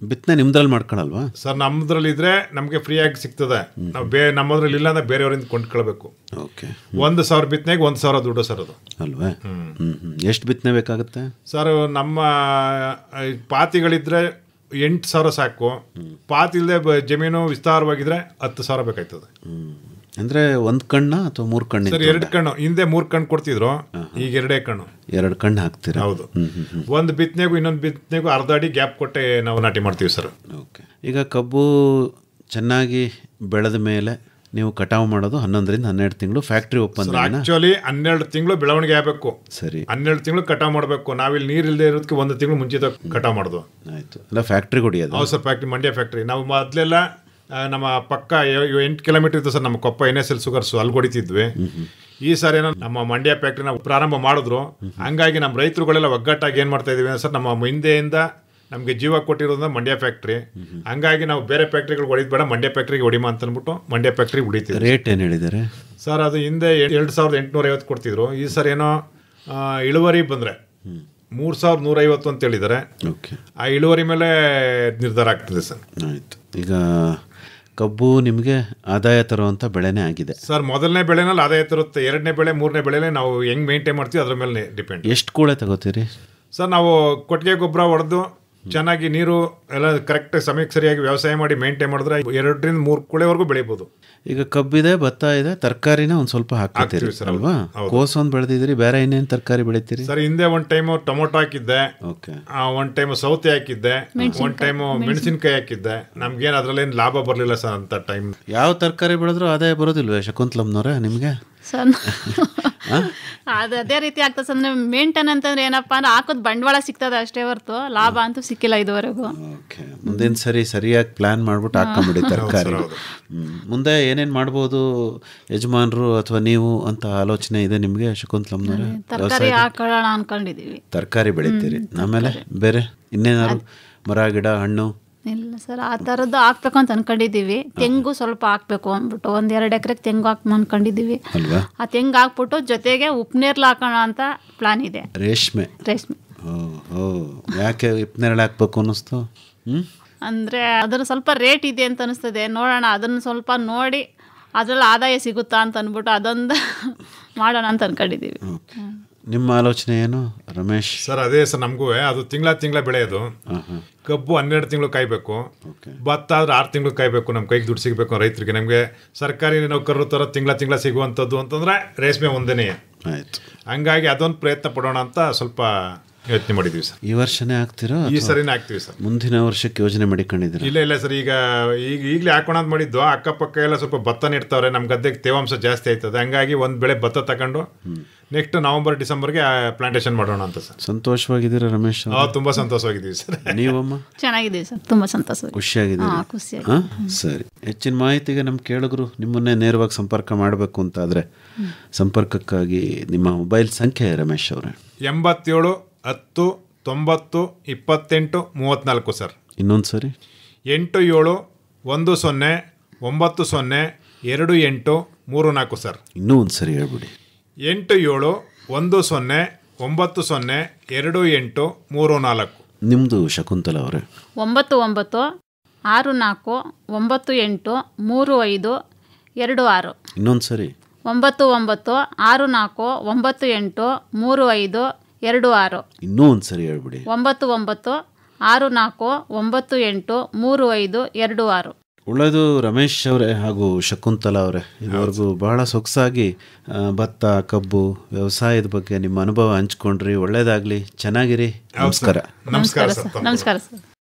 ಬಿತ್ತನೆ ನಿಮ್ದ್ರಲ್ಲಿ ಮಾಡ್ಕೊಳಲ್ವಾ ಸರ್? ನಮ್ಮದ್ರಲ್ಲಿ ಇದ್ರೆ ನಮಗೆ ಫ್ರೀ ಆಗಿ ಸಿಗ್ತದೆ. ನಾವು ನಮ್ಮದ್ರಲ್ಲಿ ಇಲ್ಲ ಅಂದ್ರೆ ಬೇರೆಯವರಿಂದ ಕೊಂಡ್ಕೊಳ್ಬೇಕು. ಓಕೆ. 1,000 ಬಿತ್ತನೆಗೆ 1,000 ದುಡ್ಡು ಸರ್ ಅದು ಅಲ್ವಾ? ಎಷ್ಟು ಬಿತ್ತನೆ ಬೇಕಾಗುತ್ತೆ ಸರ್? ನಮ್ಮ ಪಾತಿಗಳಿದ್ರೆ 8,000 ಸಾಕು. ಪಾತಿ ಇಲ್ಲದೆ ಜಮೀನು ವಿಸ್ತಾರವಾಗಿದ್ರೆ 10,000 ಬೇಕಾಯ್ತದೆ. ಅಂದ್ರೆ 1 ಕಣ್ಣ ಅಥವಾ 3 ಕಣ್ಣು? ಸರ್ 2 ಕಣ್ಣು. ಹಿಂದೆ 3 ಕಣ್ಣು ಕೊಡ್ತಿದ್ರು, ಈಗ 2 ಕಣ್ಣು. 2 ಕಣ್ಣು ಹಾಕ್ತೀರಾ? ಹೌದು. ಒಂದು ಬಿತ್ತನೆಗೂ ಇನ್ನೊಂದು ಬಿತ್ತನೆಗೂ ಅರ್ಧ ಅಡಿ ಗ್ಯಾಪ್ ಕೊಟ್ಟೆ ನಾವು ನಾಟಿ ಮಾಡ್ತೀವಿ ಸರ್. ಓಕೆ. ಈಗ ಕಬ್ಬು ಚೆನ್ನಾಗಿ ಬೆಳೆದ ಮೇಲೆ ನೀವು ಕಟಾವು ಮಾಡೋದು 11-12 ತಿಂಗಳು ಫ್ಯಾಕ್ಟ್ರಿ ಒಪ್ಪಂದ? ಆಕ್ಚುಲಿ 12 ತಿಂಗಳು ಬೆಳವಣಿಗೆ ಆಗಬೇಕು. ಸರಿ. 12 ತಿಂಗಳು ಕಟಾವು ಮಾಡಬೇಕು. ನಾವಿಲ್ಲಿ ನೀರು ಇಲ್ಲದೆ ಇರೋದಕ್ಕೆ 1 ತಿಂಗಳು ಮುಂಚಿತ ಕಟಾವು ಮಾಡೋದು. ಆಯ್ತು. ಅಲ್ಲ ಫ್ಯಾಕ್ಟ್ರಿ ಹೊಡಿಯೋದು? ಹೌದು ಸರ್, ಫ್ಯಾಕ್ಟ್ರಿ, ಮಂಡ್ಯ ಫ್ಯಾಕ್ಟ್ರಿ. ನಾವು ಮೊದಲೆಲ್ಲ ನಮ್ಮ ಪಕ್ಕ 8 ಕಿಲೋಮೀಟರ್ ಇತ್ತು ಸರ್ ನಮ್ಮ ಕೊಪ್ಪ NSL ಶುಗರ್ಸ್, ಅಲ್ಲಿ ಹೊಡಿತಿದ್ವಿ. ಈ ಸಾರಿ ಏನೋ ನಮ್ಮ ಮಂಡ್ಯ ಫ್ಯಾಕ್ಟ್ರಿನ ಪ್ರಾರಂಭ ಮಾಡಿದ್ರು. ಹಂಗಾಗಿ ನಮ್ಮ ರೈತರುಗಳೆಲ್ಲ ಒಗ್ಗಟ್ಟಾಗಿ ಏನು ಮಾಡ್ತಾ ಇದೀವಿ ಸರ್, ನಮ್ಮ ಹಿಂದೆಯಿಂದ ನಮಗೆ ಜೀವ ಕೊಟ್ಟಿರೋದು ಮಂಡ್ಯ ಫ್ಯಾಕ್ಟ್ರಿ. ಹಂಗಾಗಿ ನಾವು ಬೇರೆ ಫ್ಯಾಕ್ಟ್ರಿಗಳು ಹೊಡಿದ್ ಬೇಡ, ಮಂಡ್ಯ ಫ್ಯಾಕ್ಟ್ರಿಗೆ ಹೊಡಿಮ ಅಂತ ಅಂದ್ಬಿಟ್ಟು ಮಂಡ್ಯ ಫ್ಯಾಕ್ಟ್ರಿ ಹೊಡಿತೀವಿ. ರೇಟ್ ಏನು ಹೇಳಿದ್ದಾರೆ ಸರ್? ಅದು ಹಿಂದೆ 2,850 ಕೊಡ್ತಿದ್ರು. ಈ ಸರ್ ಏನೋ ಇಳುವರಿ ಬಂದರೆ 3,150 ಅಂತ ಹೇಳಿದ್ದಾರೆ. ಆ ಇಳುವರಿ ಮೇಲೆ ನಿರ್ಧಾರ ಆಗ್ತದೆ ಸರ್. ಆಯ್ತು. ಈಗ ಕಬ್ಬು ನಿಮಗೆ ಆದಾಯ ತರುವಂಥ ಬೆಳೆನೇ ಆಗಿದೆ ಸರ್. ಮೊದಲನೇ ಬೆಳೆನಲ್ಲಿ ಆದಾಯ ತರುತ್ತೆ. 2ನೇ ಬೆಳೆ 3ನೇ ಬೆಳೆನೇ ನಾವು ಹೆಂಗೆ ಮೇಂಟೈನ್ ಮಾಡ್ತೀವಿ ಅದ್ರ ಮೇಲೆ ಡಿಪೆಂಡ್. ಎಷ್ಟು ಕೂಳೆ ತಗೋತೀರಿ ಸರ್? ನಾವು ಕೊಟ್ಟಿಗೆ ಗೊಬ್ಬರ ಹೊಡೆದು ಚೆನ್ನಾಗಿ ನೀರು ಎಲ್ಲ ಕರೆಕ್ಟ್ ಸಮಯಕ್ಕೆ ಸರಿಯಾಗಿ ವ್ಯವಸಾಯ ಮಾಡಿ ಮೇಂಟೈನ್ ಮಾಡಿದ್ರೆ 2-3 ಕೂಳೆವರೆಗೂ ಬೆಳಿಬೋದು. ಈಗ ಕಬ್ಬಿದೆ, ಭತ್ತ ಇದೆ, ತರಕಾರಿನ ಒಂದು ಸ್ವಲ್ಪ ಹಾಕ್ತೀರಿ ಅಲ್ವಾ? ಕೋಸು ಒಂದು ಬೆಳೆದಿದ್ದೀರಿ, ಬೇರೆ ಇನ್ನೇನು ತರಕಾರಿ ಬೆಳಿತೀರಿ ಸರ್? ಹಿಂದೆ ಒಂದು ಟೈಮು ಟೊಮೊಟೊ ಹಾಕಿದ್ದೆ, ಒಂದು ಟೈಮು ಸೌತೆ ಹಾಕಿದ್ದೆ, ಒಂದು ಟೈಮು ಮೆಣಸಿನ್ಕಾಯಿ ಹಾಕಿದ್ದೆ. ನಮ್ಗೇನು ಅದ್ರಲ್ಲೇನು ಲಾಭ ಬರಲಿಲ್ಲ ಸರ್ ಅಂತ ಟೈಮ್. ಯಾವ ತರಕಾರಿ ಬೆಳೆದ್ರು ಆದಾಯ ಬರೋದಿಲ್ವೇ ಶಕುಂತಲಮ್ನವ್ರೆ ನಿಮಗೆ? ಸರ್ ಅದು ಅದೇ ರೀತಿ ಆಗ್ತದೆ ಅಂದ್ರೆ ಮೇಂಟೈನ್ ಅಂತಂದ್ರೆ ಏನಪ್ಪ ಅಂದ್ರೆ ಹಾಕೋದು ಬಂಡವಾಳ ಸಿಗ್ತದೆ ಅಷ್ಟೇ ಹೊರತು ಲಾಭ ಅಂತೂ ಸಿಕ್ಕಿಲ್ಲ ಇದುವರೆಗೂ. ಓಕೆ. ಮುಂದಿನ ಸರಿ ಸರಿಯಾಗಿ ಪ್ಲಾನ್ ಮಾಡ್ಬಿಟ್ಟು ಹಾಕೊಂಬಿಡಿ ತರಕಾರಿ. ಮುಂದೆ ಏನೇನು ಮಾಡ್ಬೋದು ಯಜಮಾನರು ಅಥವಾ ನೀವು ಅಂತ ಆಲೋಚನೆ ಇದೆ ನಿಮಗೆ ಶಕುಂತಲಮ್ನವ್ರೆ? ತರಕಾರಿ ಹಾಕೊಳ್ಳೋಣ ಅನ್ಕೊಂಡಿದೀವಿ. ತರಕಾರಿ ಬೆಳಿತೀರಿ, ಆಮೇಲೆ ಬೇರೆ ಇನ್ನೇನಾದ್ರು ಮರ ಗಿಡ ಹಣ್ಣು? ಇಲ್ಲ ಸರ್, ಆ ಥರದ್ದು ಹಾಕ್ಬೇಕು ಅಂತ ಅನ್ಕೊಂಡಿದ್ದೀವಿ. ತೆಂಗು ಸ್ವಲ್ಪ ಹಾಕ್ಬೇಕು ಅಂದ್ಬಿಟ್ಟು 1-2 ಎಕರೆಗೆ ತೆಂಗು ಹಾಕ್ ಅನ್ಕೊಂಡಿದ್ದೀವಿ. ಆ ತೆಂಗು ಹಾಕ್ಬಿಟ್ಟು ಜೊತೆಗೆ ಉಪ್ಪನೇರ್ಲು ಹಾಕೋಣ ಅಂತ ಪ್ಲಾನ್ ಇದೆ. ರೇಷ್ಮೆ? ಯಾಕೆ ಉಪ್ಪನೇರ್ಲು ಹಾಕ್ಬೇಕು ಅನ್ನಿಸ್ತು? ಅಂದರೆ ಅದರ ಸ್ವಲ್ಪ ರೇಟ್ ಇದೆ ಅಂತ ಅನಿಸ್ತದೆ. ನೋಡೋಣ, ಅದನ್ನು ಸ್ವಲ್ಪ ನೋಡಿ ಅದರಲ್ಲಿ ಆದಾಯ ಸಿಗುತ್ತಾ ಅಂತ ಅಂದ್ಬಿಟ್ಟು ಅದೊಂದು ಮಾಡೋಣ ಅಂತ ಅನ್ಕೊಂಡಿದ್ದೀವಿ. ನಿಮ್ಮ ಆಲೋಚನೆ ಏನು ರಮೇಶ್? ಸರ್ ಅದೇ ಸರ್, ನಮಗೂ ಅದು ತಿಂಗಳ ಬೆಳೆಯೋದು. ಕಬ್ಬು 12 ತಿಂಗಳು ಕಾಯಬೇಕು, ಭತ್ತ ಆದ್ರೆ 6 ತಿಂಗಳು ಕಾಯಬೇಕು. ನಮ್ಮ ಕೈಗೆ ದುಡ್ಡು ಸಿಗಬೇಕು ರೈತರಿಗೆ. ನಮಗೆ ಸರ್ಕಾರಿ ನೌಕರರು ಥರ ತಿಂಗಳ ಸಿಗುವಂಥದ್ದು ಅಂತಂದ್ರೆ ರೇಷ್ಮೆ ಒಂದೇನೇ. ಆಯ್ತು. ಹಂಗಾಗಿ ಅದೊಂದು ಪ್ರಯತ್ನ ಪಡೋಣ ಅಂತ ಸ್ವಲ್ಪ ಯೋಚನೆ ಮಾಡಿದ್ದೀವಿ ಸರ್. ಈ ವರ್ಷನೇ ಆಗ್ತೀರಾ? ಈ ಸರಿನೇ ಆಗ್ತೀವಿ ಸರ್. ಮುಂದಿನ ವರ್ಷಕ್ಕೆ ಯೋಜನೆ ಮಾಡಿಕೊಂಡಿದ್ದೀರಾ? ಇಲ್ಲ ಸರ್, ಈಗಲೇ ಹಾಕೋಣ ಅಂತ ಮಾಡಿದ್ದು. ಅಕ್ಕಪಕ್ಕ ಎಲ್ಲ ಸ್ವಲ್ಪ ಭತ್ತ ನೆಡ್ತಾವ್ರೆ. ನಮ್ಮ ಗದ್ದೆಗೆ ತೇವಾಂಶ ಜಾಸ್ತಿ ಆಯ್ತದೆ. ಹಂಗಾಗಿ ಒಂದು ಬೆಳೆ ಭತ್ತ ತಗೊಂಡು ನೆಕ್ಸ್ಟ್ ನವೆಂಬರ್-ಡಿಸೆಂಬರ್ಗೆ ಪ್ಲಾಂಟೇಶನ್ ಮಾಡೋಣ ಅಂತ ಸರ್. ಸಂತೋಷವಾಗಿದ್ದೀರಾ ರಮೇಶ್? ತುಂಬಾ ಸಂತೋಷವಾಗಿದ್ದೀವಿ ಸರ್. ನೀವಮ್ಮ? ಚೆನ್ನಾಗಿದ್ದೀವಿ ಸರ್, ತುಂಬಾ ಸಂತೋಷ, ಖುಷಿಯಾಗಿದ್ದೀರಾ? ಸರಿ. ಹೆಚ್ಚಿನ ಮಾಹಿತಿಗೆ ನಮ್ಮ ಕೇಳುಗರು ನಿಮ್ಮನ್ನೇ ನೇರವಾಗಿ ಸಂಪರ್ಕ ಮಾಡಬೇಕು ಅಂತ ಆದರೆ ಸಂಪರ್ಕಕ್ಕಾಗಿ ನಿಮ್ಮ ಮೊಬೈಲ್ ಸಂಖ್ಯೆ ರಮೇಶ್ ಅವರೇ? 87 10 90 28 34 ಸರ್. ಇನ್ನೊಂದು ಸರಿ? 87 10 90 28 34 ಸರ್. ಇನ್ನೂ ಒಂದು ಸರಿ ಹೇಳ್ಬಿಡಿ. 87 10 90 28 34. ನಿಮ್ಮದು ಶಕುಂತಲ ಅವರೇ? 9964983526. ಇನ್ನೊಂದು ಸರಿ. 9964983526. ಇನ್ನೂ ಒಂದು ಸರಿ ಹೇಳ್ಬಿಡಿ. 9964983526. ಒಳ್ಳೆಯದು ರಮೇಶ್ ಅವರೇ ಹಾಗೂ ಶಕುಂತಲಾ ಅವರೇ, ಇದುವರೆಗೂ ಬಹಳ ಸೊಗಸಾಗಿ ಭತ್ತ, ಕಬ್ಬು, ವ್ಯವಸಾಯದ ಬಗ್ಗೆ ನಿಮ್ಮ ಅನುಭವ ಹಂಚ್ಕೊಂಡ್ರಿ. ಒಳ್ಳೆಯದಾಗಲಿ, ಚೆನ್ನಾಗಿರಿ. ನಮಸ್ಕಾರ. ನಮಸ್ಕಾರ ಸರ್. ನಮಸ್ಕಾರ ಸರ್.